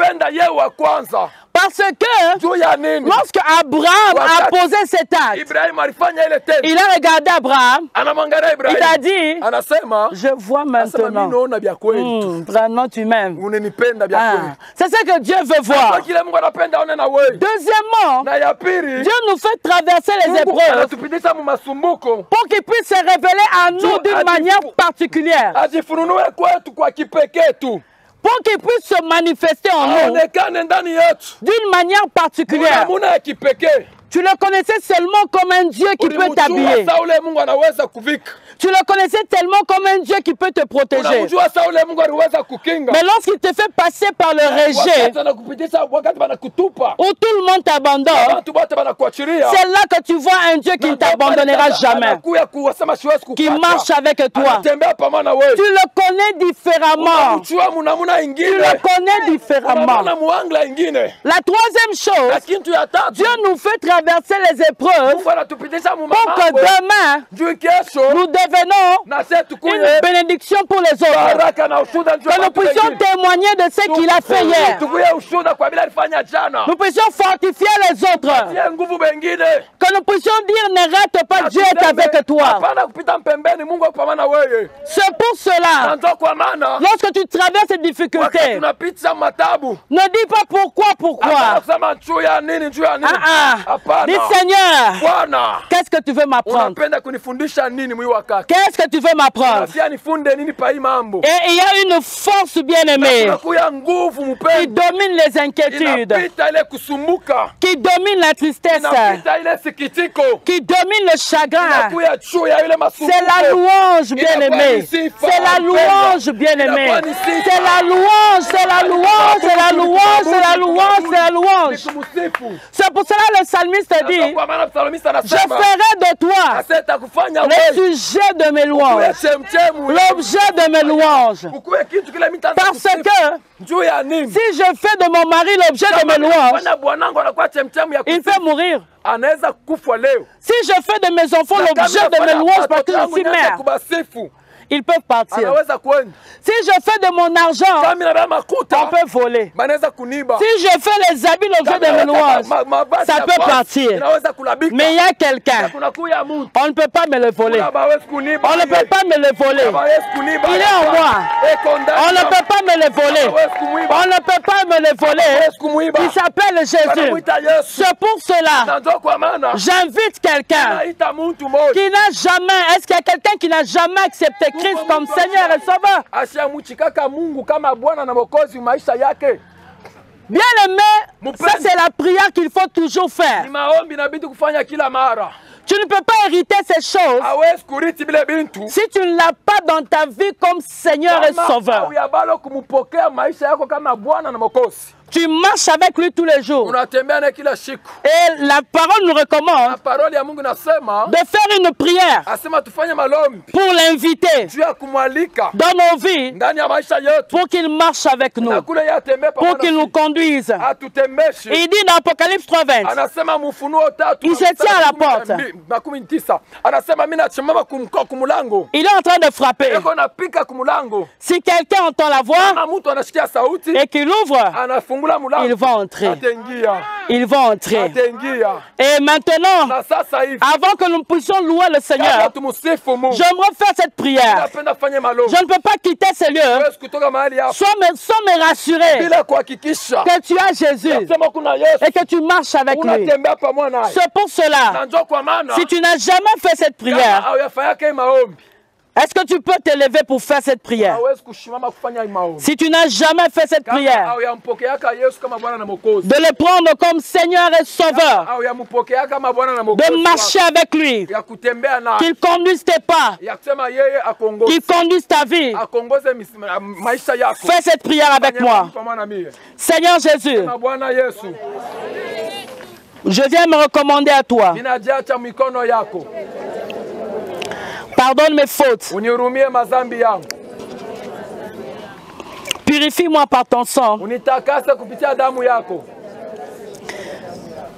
S3: Parce que
S5: juu ya nini?
S3: lorsque Abraham a posé cet acte,
S5: Ibrahim alifanya ile tendo.
S3: il a regardé Abraham,
S5: Anamwangalia Ibrahim.
S3: il a dit,
S5: Anasema,
S3: je vois
S5: anasema mimi
S3: maintenant.
S5: naona vya kwetu.
S3: Vraiment, tu m'aimes.
S5: Unanipenda vya
S3: Ah,
S5: kwetu.
S3: c'est ce que Dieu veut
S5: Kwa
S3: voir.
S5: kile Mungu anapenda aone na wewe.
S3: Deuxièmement,
S5: Na ya pili,
S3: Dieu nous fait traverser les
S5: Mungu
S3: épreuves
S5: anatupitisha mu masumbuko.
S3: pour qu'il puisse se révéler à nous d'une manière particulière,
S5: Ajifununue kwetu kwa kipekee tu.
S3: pour qu'il puisse se manifester en nous
S5: Aonekane ndani yetu.
S3: d'une manière particulière.
S5: Namuna ya kipekee.
S3: Tu le connaissais seulement comme un Dieu qui peut t'habiller.
S5: Unamjua ule Mungu anaweza kuvika.
S3: Tu le connaissais tellement comme un Dieu qui peut te protéger.
S5: Unamjua ule Mungu anaweza kukinga.
S3: Mais lorsqu'il te fait passer par le rejet,
S5: Wakati anakupitisha, wakati banakutupa.
S3: où tout le monde t'abandonne,
S5: Watu wote banakuachilia.
S3: c'est là que tu vois un Dieu qui ne t'abandonnera jamais,
S5: Anakuya kuwasema siwezi
S3: qui
S5: kukuacha.
S3: marche avec toi.
S5: Anatembea pamoja na wewe.
S3: Tu le connais différemment.
S5: Unamjua munamuna
S3: Tu
S5: ingine.
S3: le connais différemment.
S5: Unamuna muangla ingine.
S3: La troisième chose,
S5: Lakini tu ya tatu.
S3: Dieu nous fait traverser les épreuves
S5: Mungu anatupitisha mu
S3: pour que
S5: mambo.
S3: demain,
S5: Juu kesho
S3: nous devenons
S5: na sisi tukuye
S3: une bénédiction pour les autres.
S5: baraka na ushuhuda juu ya
S3: Que nous
S5: watu
S3: puissions
S5: wengine.
S3: témoigner de ce qu'il a fait hier.
S5: Tukuye ushuhuda kwa vile alifanya jana.
S3: Nous puissions fortifier les autres.
S5: Tie nguvu wengine.
S3: Que nous puissions dire, ne rate pas, Dieu est avec toi.
S5: Hapana kupita mpembeni, Mungu yuko pamoja na wewe.
S3: C'est pour cela,
S5: Na ndio kwa maana
S3: lorsque tu traverses ces
S5: wakati
S3: difficultés,
S5: tunapita matabu.
S3: ne dis pas pourquoi.
S5: Hapana kusema juu ya nini, juu ya nini. Hapana.
S3: Dis Seigneur,
S5: Bwana,
S3: qu'est-ce que tu veux m'apprendre?
S5: unapenda kunifundisha nini mwi wakati?
S3: Qu'est-ce que tu veux m'apprendre?
S5: Unafia nifunde nini pa hii mambo?
S3: Et il y a une force bien-aimée
S5: Unakuya nguvu
S3: qui
S5: mpendo.
S3: domine les inquiétudes,
S5: Inapita ile kusumbuka.
S3: qui domine la tristesse,
S5: Inapita ile sikitiko.
S3: qui domine le chagrin.
S5: Inakuya juu ya ile masumbuko.
S3: C'est la louange bien-aimée. C'est la louange bien-aimée. C'est la louange, c'est la louange, c'est la louange, c'est la louange, c'est la louange.
S5: Nikumusifu.
S3: C'est pour cela le psalmiste dit,
S5: Kwa maana psalmista
S3: je
S5: anasema,
S3: ferai de toi
S5: aseta kufanya
S3: le
S5: wewe
S3: sujet de mes
S5: ukuwe
S3: louanges,
S5: chemchemu,
S3: l'objet de mes louanges.
S5: ukuwe kitu kile mimi nitaanza
S3: Parce
S5: kusifu.
S3: que
S5: Juu ya nini?
S3: si je fais de mon mari l'objet de
S5: Kama
S3: mes louanges,
S5: nifanya bwanangu anakuwa chemchemu ya
S3: il
S5: kusifu,
S3: peut mourir.
S5: anaweza kufa leo.
S3: Si je fais de mes enfants
S5: Na kama
S3: l'objet de mes
S5: nafanya
S3: louanges parce que
S5: watoto
S3: je
S5: wangu
S3: suis
S5: nianze
S3: mère,
S5: kubasifu,
S3: ils peuvent partir.
S5: anaweza kwenda.
S3: Si je fais de mon argent,
S5: Kama nabeba
S3: on
S5: makuta,
S3: peut voler.
S5: banaweza kuniba.
S3: Si je fais les habits l'objet de mes louanges, ça peut partir.
S5: Inaweza kulabika.
S3: mais il y a quelqu'un,
S5: Kuna kuya mtu.
S3: on ne peut pas me le voler.
S5: Hawezi kuniba.
S3: On ne peut pas me le voler.
S5: Hawezi kuniba.
S3: Il est en moi. On ne peut pas me le voler.
S5: Hawezi kumuiba.
S3: On ne peut pas me le voler.
S5: Hawezi kumuiba.
S3: Il s'appelle Jésus.
S5: Anamuita Yesu.
S3: C'est pour cela,
S5: Na ndio kwa maana
S3: j'invite quelqu'un
S5: naita mtu mmoja
S3: qui n'a jamais, est-ce qu'il y a quelqu'un qui n'a jamais accepté Christ comme Seigneur et Sauveur?
S5: ashamuchikaka Mungu kama Bwana na Mwokozi maisha yake.
S3: Bien aimé, ça c'est la prière qu'il faut toujours faire.
S5: Ni maombi inabidi kufanya kila mara.
S3: Tu ne peux pas hériter ces choses
S5: Hawezi kurithi bile bintu
S3: si tu ne l'as pas dans ta vie comme Seigneur et Sauveur.
S5: Hauyabalo kumpokea maisha yako kama Bwana na Mwokozi.
S3: Tu marches avec lui tous les jours.
S5: Unatembea naye kila siku.
S3: Et la parole nous recommande
S5: Na parole ya Mungu nasema
S3: de faire une prière
S5: asema tufanye malombi
S3: pour l'inviter
S5: juu ya kumwalika
S3: dans nos vies
S5: ndani ya maisha yetu.
S3: pour qu'il marche avec nous,
S5: Na kule yatembee
S3: pour
S5: pamoja
S3: qu'il nous conduise.
S5: atutembeshe.
S3: Il dit dans Apocalypse 3:20,
S5: Anasema Mfunuo 3
S3: il se tient à la porte.
S5: 19 anasema mimi nasimama kumulango.
S3: Il est en train de frapper.
S5: Eko napika kumulango.
S3: Si quelqu'un entend la voix
S5: Kama mtu anasikia sauti
S3: et qu'il ouvre,
S5: anafungula mulango.
S3: il va entrer.
S5: Ataingia.
S3: Il va entrer.
S5: Ataingia.
S3: Et maintenant,
S5: Na sasa hivi
S3: avant que nous puissions louer le
S5: kama
S3: Seigneur,
S5: tumsifu Mungu.
S3: j'aimerais faire cette prière.
S5: Napenda fanye malombi.
S3: Je ne peux pas quitter ces lieux
S5: Huwezi kutoka mahali hapa
S3: sans me rassurer
S5: bila kuhakikisha
S3: que tu as Jésus
S5: sema kuna Yesu
S3: et que tu marches avec lui.
S5: unatembea pamoja naye.
S3: C'est pour
S5: Na
S3: cela,
S5: njoo kwa maana
S3: si tu n'as jamais fait cette
S5: kama
S3: prière,
S5: hauyafanyake maombi
S3: est-ce que tu peux t'élever pour faire cette prière?
S5: hawezi kushimama kufanya maombi.
S3: Si tu n'as jamais fait cette
S5: Kama
S3: prière,
S5: hauyampokeaka Yesu kama Bwana na Mwokozi.
S3: de le prendre comme Seigneur et Sauveur,
S5: Hauyampokea kama Bwana na Mwokozi.
S3: de marcher avec lui,
S5: Ya kutembea naye.
S3: qu'il conduise tes pas,
S5: Ya kusema yeye akongoze.
S3: qu'il conduise ta vie.
S5: Akongoze maisha yako.
S3: Fais cette prière avec moi.
S5: Pamoja na mimi.
S3: Seigneur Jésus,
S5: Na Bwana Yesu,
S3: je viens me recommander à toi.
S5: ninajiacha mikono yako.
S3: Pardonne mes fautes.
S5: Unihurumie mazambi yangu.
S3: Purifie-moi par ton sang.
S5: Unitakase kupitia damu yako.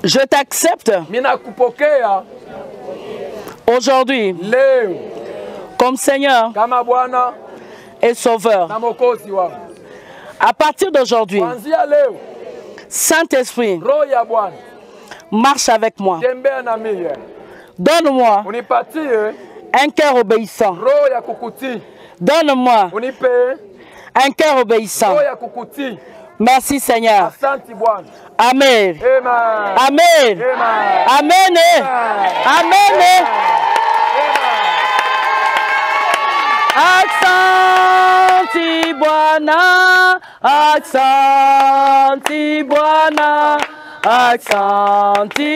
S3: Je t'accepte
S5: Mimi nakupokea
S3: aujourd'hui
S5: leo
S3: comme Seigneur
S5: kama Bwana
S3: et Sauveur.
S5: na Mwokozi wangu.
S3: À partir d'aujourd'hui,
S5: Kuanzia leo
S3: Saint-Esprit,
S5: Roho ya Bwana,
S3: marche avec moi.
S5: tembea na mimi.
S3: Donne-moi
S5: Unipatie
S3: un cœur obéissant.
S5: roho ya kukutii.
S3: Donne-moi
S5: Unipe
S3: un cœur obéissant.
S5: roho ya kukutii.
S3: Merci Seigneur.
S5: Asante Bwana.
S3: Amen.
S5: Amen.
S3: Amen. Amen. Amen. Aksanti Bwana, aksanti Bwana, aksanti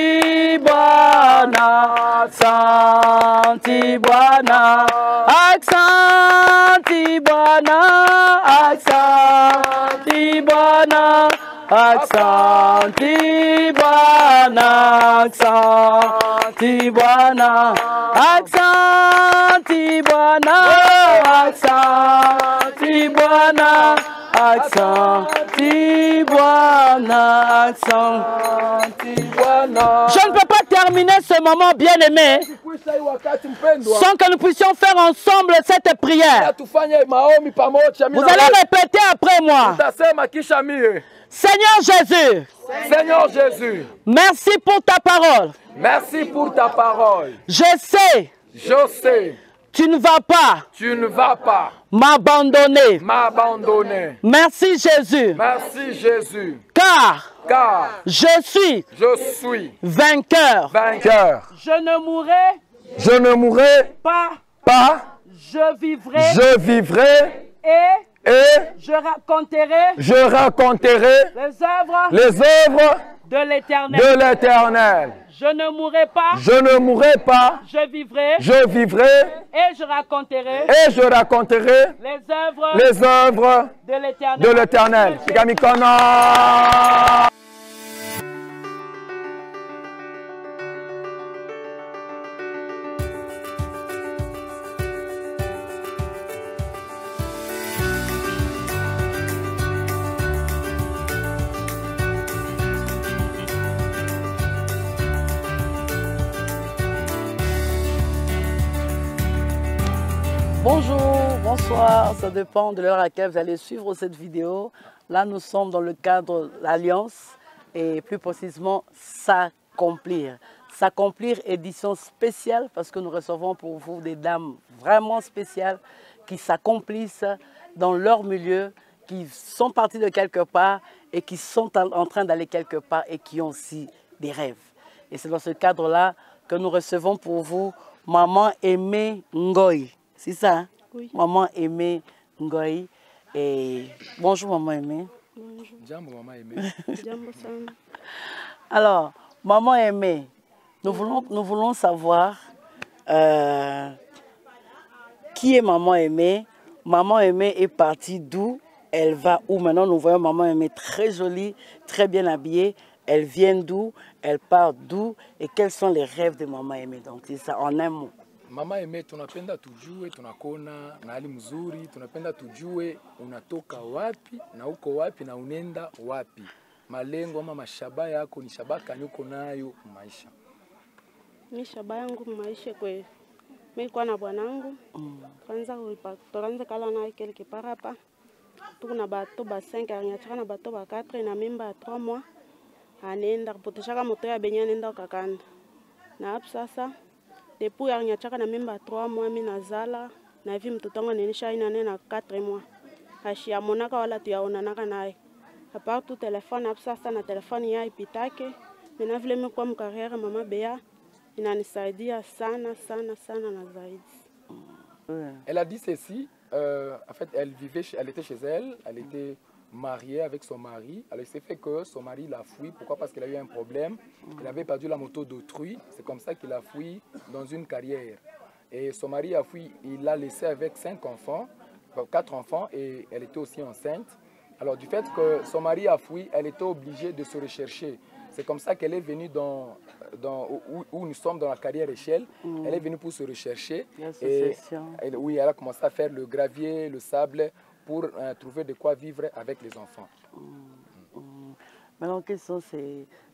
S3: Bwana, aksanti Bwana, aksanti Bwana, aksanti Bwana, aksanti Bwana, aksanti Bwana, aksanti Bwana, aksanti Bwana, aksanti Bwana, aksanti Bwana. Je ne peux pas terminer ce moment bien-aimé sans que nous puissions faire ensemble cette prière. Vous allez répéter après moi. Seigneur Jésus,
S5: Seigneur Jésus,
S3: merci pour ta parole.
S5: merci pour ta parole.
S3: Je sais, tu ne vas pas m'abandonner. Merci Jésus,
S5: Merci Jésus,
S3: car
S5: car
S3: je suis vainqueur. Je ne mourrai
S5: pas,
S3: je vivrai
S5: je vivrai
S3: et
S5: et
S3: je raconterai
S5: je raconterai
S3: les œuvres
S5: de l'Éternel.
S3: de l'Éternel.
S5: Je ne mourrai pas,
S3: Je ne mourrai pas,
S5: je vivrai
S3: je vivrai
S5: et je raconterai
S3: et je raconterai
S5: les œuvres
S3: les œuvres
S5: de
S3: de l'Éternel. Piga mikono.
S2: Bonjour, bonsoir, ça dépend de l'heure à laquelle vous allez suivre cette vidéo. Là, nous sommes dans le cadre de l'Alliance et plus précisément s'accomplir. S'accomplir édition spéciale parce que nous recevons pour vous des dames vraiment spéciales qui s'accomplissent dans leur milieu, qui sont parties de quelque part et qui sont en train d'aller quelque part et qui ont aussi des rêves. Et c'est dans ce cadre-là que nous recevons pour vous Maman Aimée Ngoy. C'est ça, hein?
S6: Oui.
S2: Maman Aimée Ngoy. Et bonjour Maman Aimée.
S6: Bonjour.
S5: Jambo Maman Aimée.
S6: Jambo sana.
S2: Alors, Maman Aimée, nous voulons savoir qui est Maman Aimée. Maman Aimée est partie d'où? Elle va où? Maintenant, nous voyons Maman Aimée très jolie, très bien habillée. Elle vient d'où? Elle part d'où? Et quels sont les rêves de Maman Aimée? Donc, c'est ça en un mot.
S5: Mama Aimée, tunapenda tujue, tunakona na hali mzuri, tunapenda tujue unatoka wapi na uko wapi na unenda wapi. Malengo ama mashaba yako ni shabaka uko nayo maisha.
S6: Mimi shaba yangu maisha kwe. Mimi kwa na bwanangu. Tuanza kala na quelque part hapa. Tuko na bato ba 5 anyachaka na bato ba 4 na mimba 3 mois. Anaenda kupoteshaka moto ya benya nenda ukakanda. Na hapo sasa depuis anyachaka na mimba 3 mois mimi nazala na hivi mtoto wangu ananisha ina na 4 mois. Ashia monaka wala tuyaonanaka naye. À part tout téléphone hapo sasa na telefoni ya ipitake. Mimi vile mimi kwa mkarriere mama Bea inanisaidia sana sana sana na zaidi.
S5: Elle a dit ceci, en fait elle était chez elle, elle était mariée avec son mari. Alors il s'est fait que son mari l'a fui. Pourquoi? Parce qu'il a eu un problème. Il avait perdu la moto d'autrui. C'est comme ça qu'il a fui dans une carrière. Et son mari a fui, il l'a laissé avec 5 enfants, 4 enfants et elle était aussi enceinte. Alors du fait que son mari a fui, elle était obligée de se rechercher. C'est comme ça qu'elle est venue où nous sommes dans la carrière échelle. Elle est venue pour se rechercher. Oui, elle a commencé à faire le gravier, le sable pour trouver de quoi vivre avec les enfants.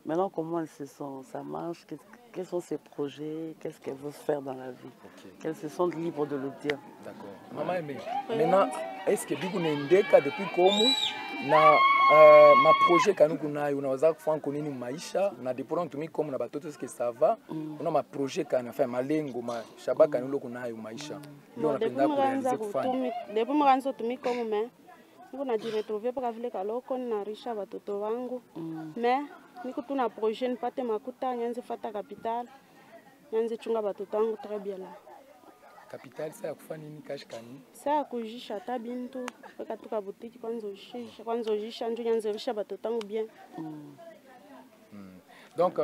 S2: Maintenant, comment ça marche? Quels sont ses projets? Qu'est-ce qu'elle veut faire dans la vie? Qu'elles se sentent libres de le dire.
S5: D'accord. Maman Aimée, maintenant, est-ce que vous n'êtes depuis comment na ma projet kanuku nayo unaweza kufanya kunini maisha na depora ntumi comme na batoto est-ce que ça va una ma projet kana enfin malengo ma shabaka nulo kunayo maisha ndio napenda kurealize kufanya
S6: depuis mwanzo tumi comme mais niko na jiretrouver pour vile kaloko na risha batoto wangu mais niko tuna projet nipate makuta nyanze fata capital nyanze chunga batoto wangu très bien là.
S5: Capital ça kufanya nini cash kani?
S6: Saa kujisha hata bintu weka tuka boutique kwanza ujisha ndio nyanze risha batoto wangu bien.
S5: Donc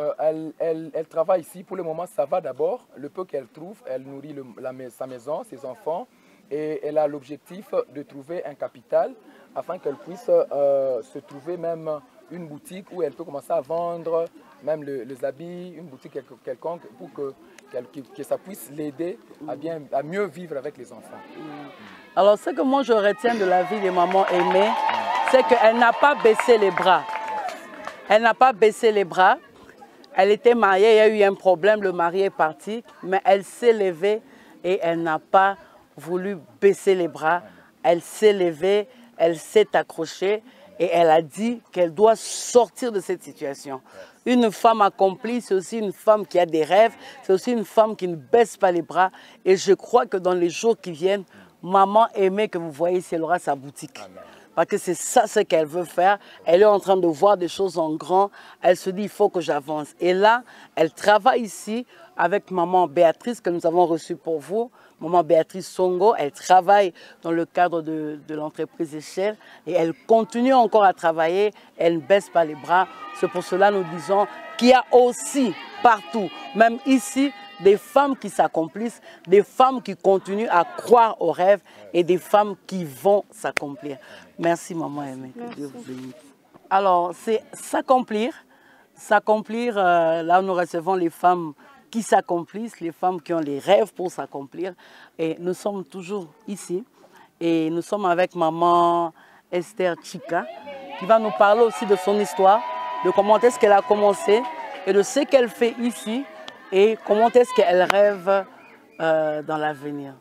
S5: elle travaille ici pour le moment ça va d'abord le peu qu'elle trouve elle nourrit sa maison ses enfants et elle a l'objectif de trouver un capital afin qu'elle puisse se trouver même une boutique où elle peut commencer à vendre même les habits, une boutique quelconque pour que ça puisse l'aider à mieux vivre avec les enfants.
S2: Alors ce que moi je retiens de la vie de maman Aimée, c'est qu'elle n'a pas baissé les bras. Elle n'a pas baissé les bras. Elle était mariée, il y a eu un problème, le mari est parti, mais elle s'est levée et elle n'a pas voulu baisser les bras. Elle s'est levée, elle s'est accrochée et elle a dit qu'elle doit sortir de cette situation. Une femme accomplie, c'est aussi une femme qui a des rêves, c'est aussi une femme qui ne baisse pas les bras. Et je crois que dans les jours qui viennent, maman Aimée que vous voyez ici, elle aura sa boutique. Amen. Parce que c'est ça ce qu'elle veut faire. Elle est en train de voir des choses en grand. Elle se dit, il faut que j'avance. Et là, elle travaille ici avec maman Béatrice que nous avons reçue pour vous. Maman Béatrice Songo, elle travaille dans le cadre de l'entreprise Échelle et elle continue encore à travailler. Elle ne baisse pas les bras. C'est pour cela que nous disons qu'il y a aussi partout, même ici, des femmes qui s'accomplissent, des femmes qui continuent à croire aux rêves et des femmes qui vont s'accomplir. Merci maman Aimée, que Dieu vous bénisse. Alors, c'est s'accomplir. S'accomplir, là nous recevons les femmes qui s'accomplissent, les femmes qui ont les rêves pour s'accomplir. Et nous sommes toujours ici. Et nous sommes avec maman Esther Chika, qui va nous parler aussi de son histoire, de comment est-ce qu'elle a commencé et de ce qu'elle fait ici et comment est-ce qu'elle rêve dans l'avenir.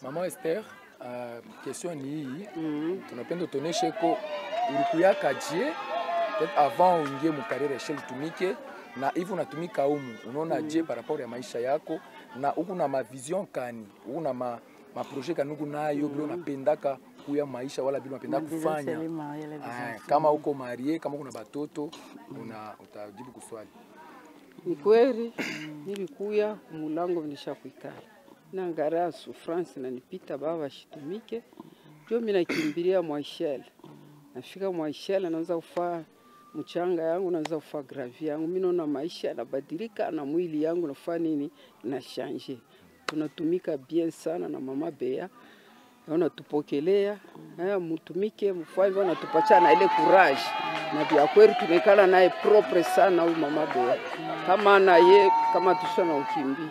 S5: Maman Esther, question ni tunapenda tuoneshe ko ulikuya kaje peut-être avant uingie mu carrière Échelle tumike na hivi unatumika humu unaona je par rapport ya maisha yako na uko na mavision kani uko na ma projet kani uko nayo bila unapendaka kuya maisha wala bila unapenda kufanya kama uko marié kama kuna batoto utajibu kuswali.
S7: Ni kweli nilikuya mulango nishakuikala na ngara souffrance na nipita baba shitumike ndio mimi nakimbilia mwa Échelle. Nafika mwa Échelle naanza kufaa mchanga yangu naanza kufaa gravier yangu mimi naona maisha yanabadilika na mwili yangu nafanya nini na changer. Tunatumika bien sana na mama Bea. Ona tupokelea mutumike mfanye wana tupacha na ile courage na vya kweli tumekala naye propre sana huyu mama Bea kama na ye kama tushona ukimbi.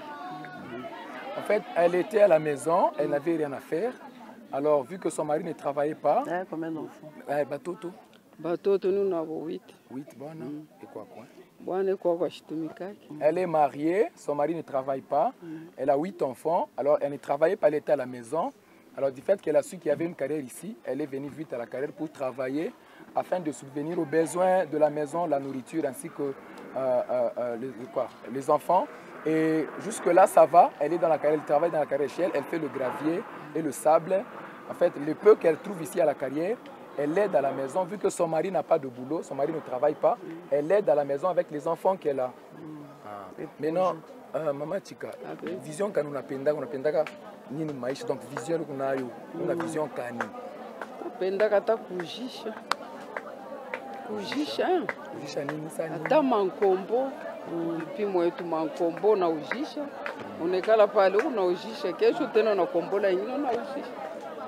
S5: En fait, elle était à la maison, elle n'avait rien à faire. Alors, vu que son mari ne travaillait pas...
S2: Combien d'enfants?
S5: Batoto.
S7: Batoto, nous avons 8.
S5: 8, bon. Et quoi?
S7: Elle
S5: est mariée, son mari ne travaille pas. Elle a 8 enfants. Alors, elle ne travaillait pas, elle était à la maison. Alors, du fait qu'elle a su qu'il y avait une carrière ici, elle est venue vite à la carrière pour travailler afin de subvenir aux besoins de la maison, la nourriture, ainsi que les enfants. Et jusque-là, ça va. Elle est dans la carrière, elle travaille dans la carrière Échelle, elle fait le gravier et le sable. En fait, le peu qu'elle trouve ici à la carrière, elle aide à la maison. Vu que son mari n'a pas de boulot, son mari ne travaille pas, elle aide à la maison avec les enfants qu'elle a. Maintenant, Maman Chika, vision que nous avons, nini maisha, donc vision que nous avons, une vision kani.
S7: Napendaka ta kujisha. Kujisha
S5: nini sana?
S7: Hata mankombo. Mpimo yetu mankombo na ujisha. Unekala pale unaujisha kesho tena unakombola ingine unaujisha.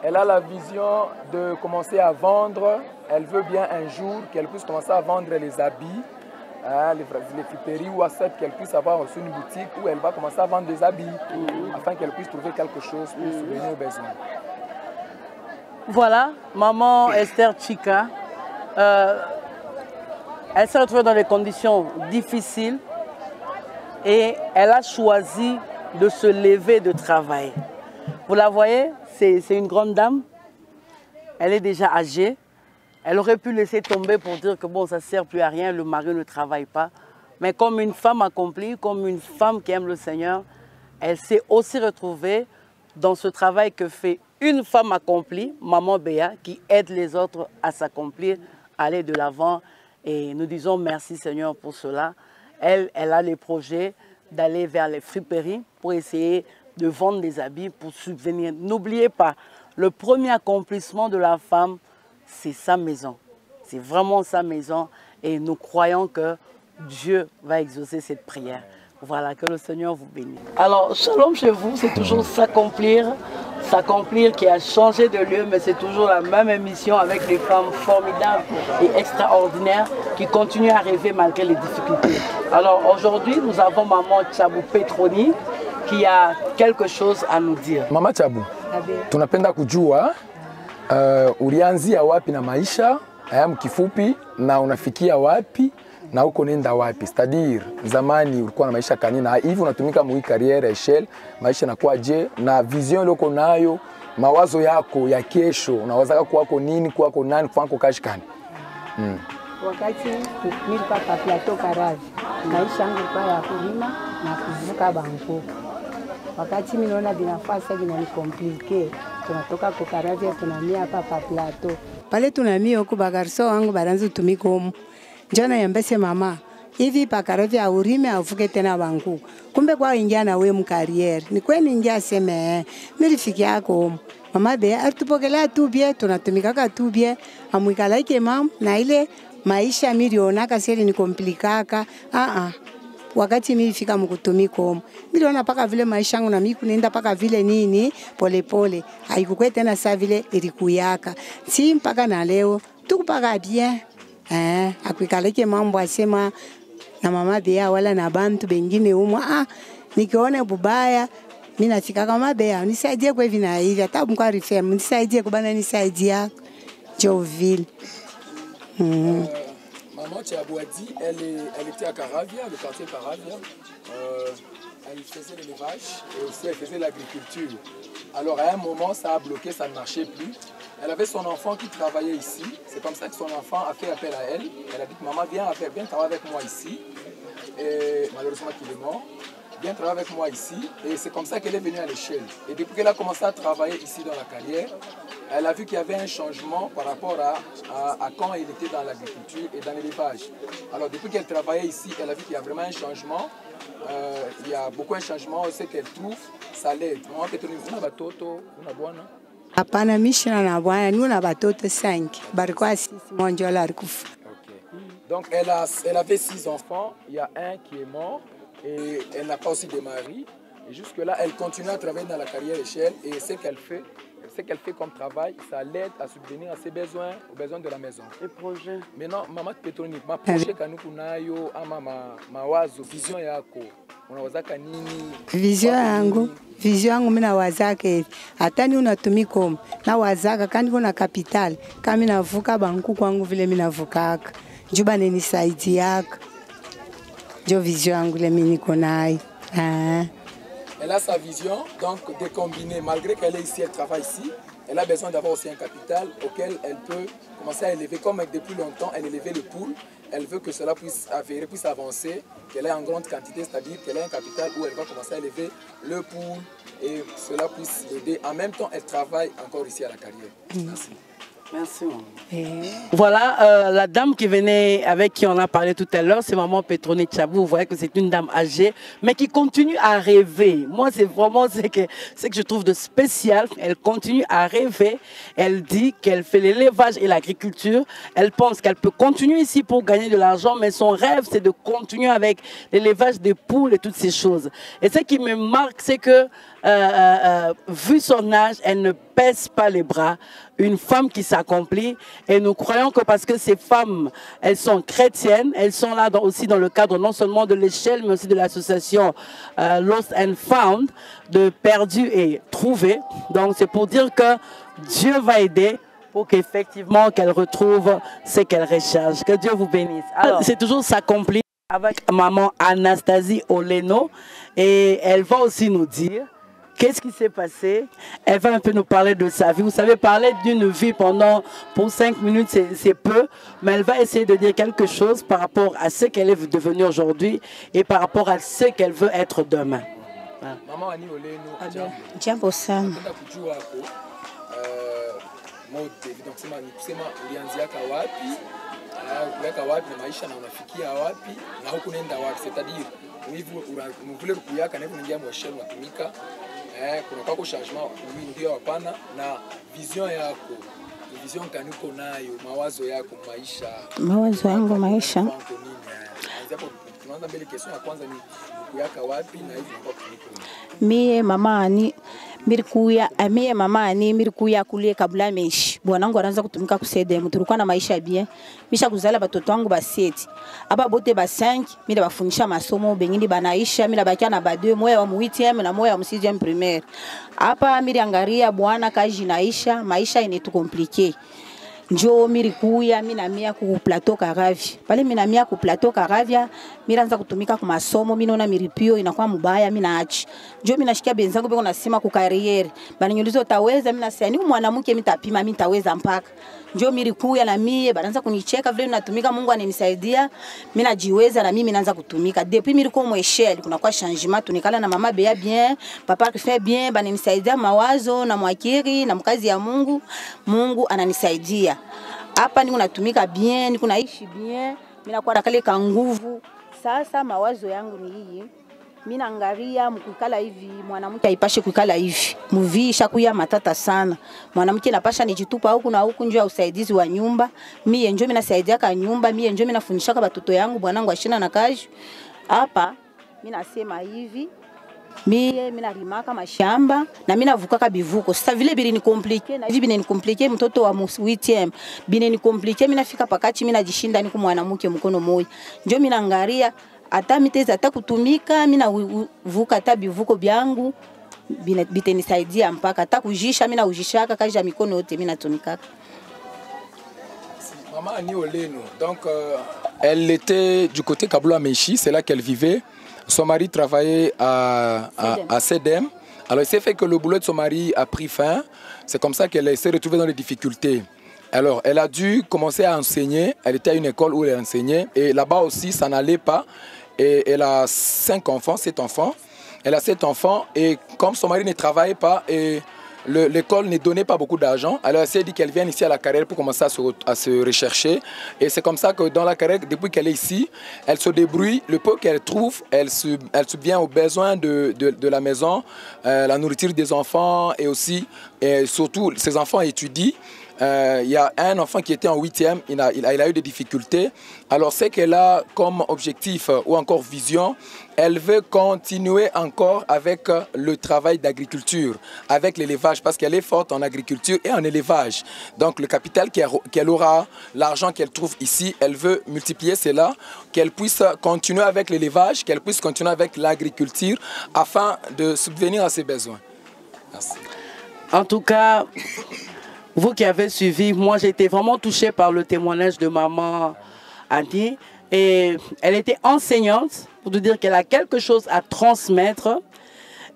S5: Elle a la vision de commencer à vendre. Elle veut bien un jour qu'elle puisse commencer à vendre les habits, les friperies ou à cette qu'elle puisse avoir aussi une boutique où elle va commencer à vendre des habits afin qu'elle puisse trouver quelque chose pour subvenir aux besoins.
S2: Voilà, maman Esther Chika. Elle s'est retrouvée dans des conditions difficiles et elle a choisi de se lever, de travailler. Vous la voyez, c'est une grande dame. Elle est déjà âgée. Elle aurait pu laisser tomber pour dire que bon, ça ne sert plus à rien, le mari ne travaille pas. Mais comme une femme accomplie, comme une femme qui aime le Seigneur, elle s'est aussi retrouvée dans ce travail que fait une femme accomplie, Maman Béa, qui aide les autres à s'accomplir, à aller de l'avant. Et nous disons merci Seigneur pour cela. Elle a les projets d'aller vers les friperies pour essayer de vendre des habits, pour subvenir. N'oubliez pas, le premier accomplissement de la femme, c'est sa maison. C'est vraiment sa maison. Et nous croyons que Dieu va exaucer cette prière. Voilà, que le Seigneur vous bénisse. Alors, Shalom chez vous, c'est toujours s'accomplir qui a changé de lieu, mais c'est toujours la même émission avec des femmes formidables et extraordinaires qui continuent à rêver malgré les difficultés. Alors, aujourd'hui, nous avons Maman Tchabou Petroni qui a quelque chose à nous dire.
S5: Mama Tchabou, tunapenda kujua ulianzia wapi na maisha kifupi na unafikia wapi na uko nenda wapi? C'est-à-dire zamani ulikuwa na maisha kani na hivi unatumika mu carrière Echelle, maisha yanakuwa je na vision ile uko nayo, mawazo yako ya kesho unaweza kuwako nini, kuwako nani, kuwako kazi gani?
S8: Wakati nilikuwa pa plateau Karavi, maisha yangu kwa ya kulima na kuvuka bango. Wakati mimi naona binafasi vinanikomplike, tunatoka kwa Karavi tunamia hapa pa plateau. Pale tunamia huko bagarso wangu baranza tumika huko. Njona yambese mama, hivi pa Karavi aurime avuke tena bangu. Kumbe kwa ingia na we mkariere. Ni kweli ingia seme, nilifiki yako. Mama be atupokelea tu bie, tunatumika tu bie, amwikala ike mam na ile maisha miliona kaseri ni komplikaka. Wakati mimi fika mkutumiko, miliona paka vile maisha yangu na mimi kunaenda paka vile nini pole pole. Haikuwa tena saa vile ilikuyaka. Si mpaka na leo tukupaka bien. Akuikaleke mambo asema na mama Bea wala na bantu bengine umwa nikiona bubaya mimi nafika kama Bea nisaidie kwa hivi na hivi hata mko rifem nisaidie kubana nisaidie Joville.
S5: Maman Tchabou a dit elle était à Caravia, le quartier Caravia. Elle faisait l'élevage et aussi elle faisait l'agriculture. Alors à un moment ça a bloqué, ça ne marchait plus. Elle avait son enfant qui travaillait ici. C'est comme ça que son enfant a fait appel à elle. Elle a dit maman viens travailler avec moi ici. Et malheureusement qu'il est mort. Viens travailler avec moi ici. Et c'est comme ça qu'elle est venue à l'Echelle. Et depuis qu'elle a commencé à travailler ici dans la carrière, elle a vu qu'il y avait un changement par rapport à quand elle était dans l'agriculture et dans l'élevage. Alors depuis qu'elle travaillait ici, elle a vu qu'il y a vraiment un changement. Il y a beaucoup de changements. Ce qu'elle trouve, ça l'aide. Maman Petroni, vous avez toto, vous avez boana.
S8: Hapana mishina na bwana ni una batoto 5 barikuwa sisi mmoja wala alikufa.
S5: Donc elle avait 6 enfants, il y a un qui est mort et elle n'a pas aussi de mari et jusque là elle continue à travailler dans la carrière Echelle et ce qu'elle fait comme travail, ça l'aide à subvenir à ses besoins, aux besoins de la maison.
S2: Et projet.
S5: Maintenant Maman Petroni, ma projet kanuku nayo ama mawazo vision yako. Unawazaka nini?
S8: Vision yangu mimi nawazaka hivi. Hata ni unatumika na wazaka kandi kuna capital. Kama mimi navuka banku kwangu vile mimi navukaka. Juba nenisaidiaka. Jo vision yangu ile mimi niko nayo.
S5: Elle a sa vision, donc de combiner, malgré qu'elle est ici, elle travaille ici, elle a besoin d'avoir aussi un capital auquel elle peut commencer à élever. Comme depuis longtemps, elle élevait le poule, elle veut que cela puisse avancer, qu'elle ait en grande quantité, c'est-à-dire qu'elle ait un capital où elle va commencer à élever le poule et cela puisse l'aider. En même temps, elle travaille encore ici à la carrière. Merci.
S2: Merci. Voilà, la dame qui venait, avec qui on a parlé tout à l'heure, c'est Maman Petroni Tchabou. Vous voyez que c'est une dame âgée, mais qui continue à rêver. Moi, c'est vraiment ce que je trouve de spécial. Elle continue à rêver. Elle dit qu'elle fait l'élevage et l'agriculture. Elle pense qu'elle peut continuer ici pour gagner de l'argent, mais son rêve, c'est de continuer avec l'élevage des poules et toutes ces choses. Et ce qui me marque, c'est que, vu son âge, elle ne pèse pas les bras. Une femme qui s'accomplit, et nous croyons que parce que ces femmes, elles sont chrétiennes, elles sont là aussi dans le cadre non seulement de l'Echelle, mais aussi de l'association Lost and Found, de Perdu et Trouvé. Donc c'est pour dire que Dieu va aider pour qu'effectivement qu'elle retrouve ce qu'elle recherche. Que Dieu vous bénisse. Alors c'est toujours s'accomplir avec maman Anastasie Oleno, et elle va aussi nous dire Qu'est-ce qui s'est passé? Elle va un peu nous parler de sa vie. Vous savez, parler d'une vie pour 5 minutes, c'est peu, mais elle va essayer de dire quelque chose par rapport à ce qu'elle est devenue aujourd'hui et par rapport à ce qu'elle veut être demain.
S5: Maman Annie Oleno,
S9: jambo sana.
S5: Donc sema ulianziaka wapi? Kuweka wapi na maisha na unafikia wapi na huku nenda wapi? C'est-à-dire mvule kuyaka na kuingia mwasheni watumika kuna kwako changement ndio hapana na vision yako. Vision gani uko nayo? Mawazo yako maisha?
S9: Mawazo yangu maisha.
S5: Tunaanza mbele kesho ya kwanza ni kuyaka wapi na hivi kwa kuniko.
S9: Mie mama Ani mirikuya kulie kabla meshi bwanangu anaanza kutumika kusedemu tulikuwa na maisha bien misha kuzala batoto wangu ba 7 aba bote ba 5 mimi bafundisha masomo bengine banaisha mimi bakia na ba 2 moya wa 8e na moya wa 6e primaire hapa mimi angaria bwana kaji naisha maisha inetu compliqué njo mirikuya mimi na mia ku plateau Karavia pale mimi na mia ku plateau Karavia mimi naanza kutumika kwa masomo mimi naona miripio inakuwa mbaya mimi naacha njo mimi nashikia benzangu beko nasema ku career bana nyulizo utaweza mimi nasema ni mwanamke mimi tapima mimi taweza mpaka njo mirikuya na mie banaanza kunicheka vile natumika Mungu ananisaidia mimi najiweza na mimi naanza kutumika depuis miriko mwesheli kuna kwa changement tunikala na mama bea bien papa qui fait bien bananisaidia mawazo na mwakiri na mkazi ya Mungu ananisaidia hapa niko natumika bien niko naishi bien mimi nakuwa na kale ka nguvu sasa mawazo yangu ni hii mimi naangalia mkukala hivi mwanamke aipashe kukala hivi muvisha kuya matata sana mwanamke napasha nijitupa huku na huku njoo ya usaidizi wa nyumba mimi njoo mimi nasaidia ka nyumba mimi njoo mimi nafundisha kwa watoto yangu bwanangu ashina na kazi hapa mimi nasema hivi mimi nalimaka mashamba na mimi navukaka bivuko sasa vile bili ni compliqué na hivi bini ni compliqué mtoto wa 8e bini ni compliqué mimi nafika pakati mimi najishinda niko mwanamke mkono moja njoo mimi naangalia hata miteza hata kutumika mimi navuka hata bivuko byangu bitenisaidia mpaka hata kujisha mimi naujishaka kazi ya mikono yote mimi natumika.
S5: Maman Annie Oleno, donc elle était du côté Kaboula Meshi, c'est là qu'elle vivait. Son mari travaillait à CEDEM. Alors il s'est fait que le boulot de son mari a pris fin. C'est comme ça qu'elle s'est retrouvée dans les difficultés. Alors elle a dû commencer à enseigner. Elle était à une école où elle enseignait. Et là-bas aussi, ça n'allait pas. Et elle a 7 enfants. Elle a 7 enfants. Et comme son mari ne travaille pas, l'école ne donnait pas beaucoup d'argent. Alors elle s'est dit qu'elle vient ici à la carrière pour commencer à se rechercher. Et c'est comme ça que dans la carrière, depuis qu'elle est ici, elle se débrouille. Le peu qu'elle trouve, elle subvient aux besoins de la maison, la nourriture des enfants et aussi, et surtout, ses enfants étudient. Il y a un enfant qui était en 8e, il a eu des difficultés. Alors c'est qu'elle a comme objectif ou encore vision, elle veut continuer encore avec le travail d'agriculture, avec l'élevage, parce qu'elle est forte en agriculture et en élevage. Donc le capital qu'elle aura, l'argent qu'elle trouve ici, elle veut multiplier cela, qu'elle puisse continuer avec l'élevage, qu'elle puisse continuer avec l'agriculture, afin de subvenir à ses besoins. Merci.
S2: En tout cas, vous qui avez suivi, moi j'ai été vraiment touchée par le témoignage de maman Annie. Et elle était enseignante, pour nous dire qu'elle a quelque chose à transmettre.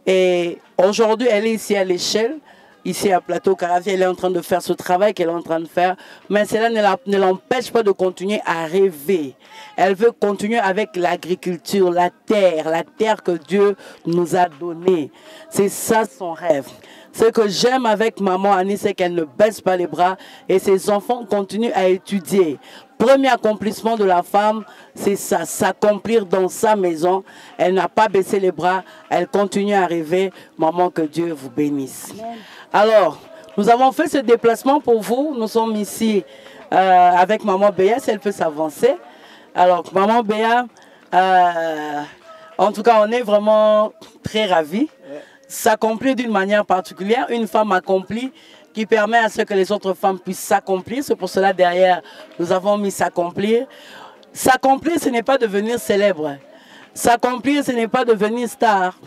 S2: Et aujourd'hui, elle est ici à l'échelle, ici à Plateau Karavia. Elle est en train de faire ce travail qu'elle est en train de faire. Mais cela ne l'empêche pas de continuer à rêver. Elle veut continuer avec l'agriculture, la terre que Dieu nous a donnée. C'est ça son rêve. Ce que j'aime avec maman Annie, c'est qu'elle ne baisse pas les bras et ses enfants continuent à étudier. Premier accomplissement de la femme, c'est ça, s'accomplir dans sa maison. Elle n'a pas baissé les bras, elle continue à rêver. Maman, que Dieu vous bénisse. Amen. Alors, nous avons fait ce déplacement pour vous. Nous sommes ici avec maman Béa, si elle peut s'avancer. Alors, maman Béa, en tout cas, on est vraiment très ravis. S'accomplir d'une manière particulière, une femme accomplie qui permet à ce que les autres femmes puissent s'accomplir. C'est pour cela derrière, nous avons mis s'accomplir. S'accomplir, ce n'est pas devenir célèbre. S'accomplir, ce n'est pas devenir star.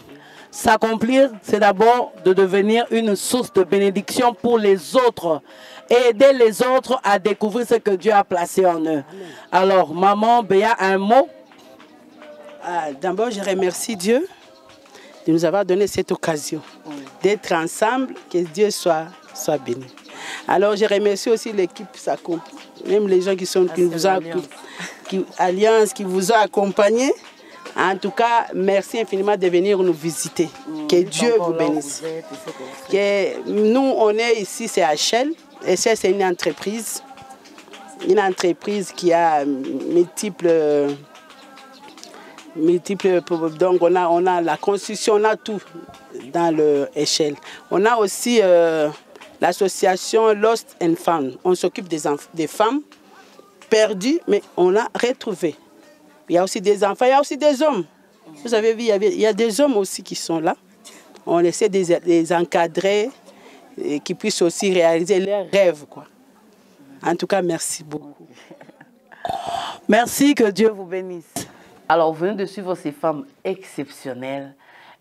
S2: S'accomplir, c'est d'abord de devenir une source de bénédiction pour les autres. Et aider les autres à découvrir ce que Dieu a placé en eux. Alors, maman Béa, un mot?
S10: D'abord, je remercie Dieu
S3: de nous avoir donné cette occasion d'être ensemble, que Dieu soit béni. Alors je remercie aussi l'équipe Sacom, même les gens qui vous ont accompagnés. En tout cas, merci infiniment de venir nous visiter. Que Dieu vous bénisse. Nous, on est ici, c'est HL. Et c'est une entreprise qui a multiples. Donc, on a la construction, on a tout dans le HL. On a aussi l'association Lost and Found. On s'occupe des femmes perdues, mais on a retrouvé. Il y a aussi des enfants, il y a aussi des hommes. Vous avez vu, il y a des hommes aussi qui sont là. On essaie de les encadrer et qu'ils puissent aussi réaliser leurs rêves, quoi. En tout cas, merci beaucoup.
S2: Merci, que Dieu vous bénisse.
S1: Alors, vous venez de suivre ces femmes exceptionnelles.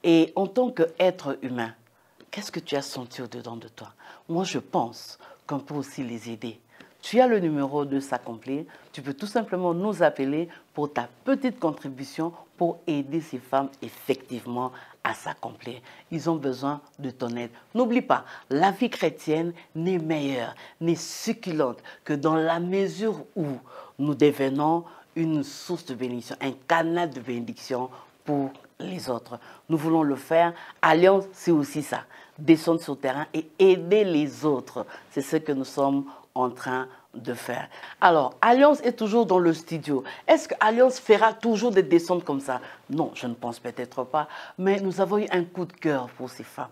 S1: Et en tant qu'être humain, qu'est-ce que tu as senti au-dedans de toi? Moi, je pense qu'on peut aussi les aider. Tu as le numéro de s'accomplir. Tu peux tout simplement nous appeler pour ta petite contribution pour aider ces femmes effectivement à s'accomplir. Ils ont besoin de ton aide. N'oublie pas, la vie chrétienne n'est meilleure, n'est succulente que dans la mesure où nous devenons une source de bénédiction, un canal de bénédiction pour les autres. Nous voulons le faire. Alliance, c'est aussi ça. Descendre sur le terrain et aider les autres. C'est ce que nous sommes en train de faire. Alors, Alliance est toujours dans le studio. Est-ce que Alliance fera toujours des descentes comme ça? Non, je ne pense peut-être pas. Mais nous avons eu un coup de cœur pour ces femmes.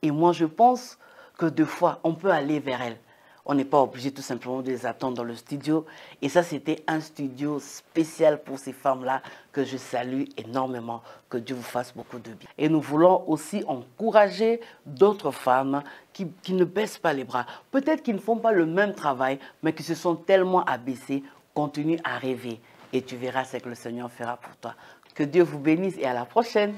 S1: Et moi, je pense que des fois, on peut aller vers elles. On n'est pas obligé tout simplement de les attendre dans le studio. Et ça, c'était un studio spécial pour ces femmes-là que je salue énormément. Que Dieu vous fasse beaucoup de bien. Et nous voulons aussi encourager d'autres femmes qui ne baissent pas les bras. Peut-être qu'ils ne font pas le même travail, mais qui se sont tellement abaissées. Continue à rêver et tu verras ce que le Seigneur fera pour toi. Que Dieu vous bénisse et à la prochaine.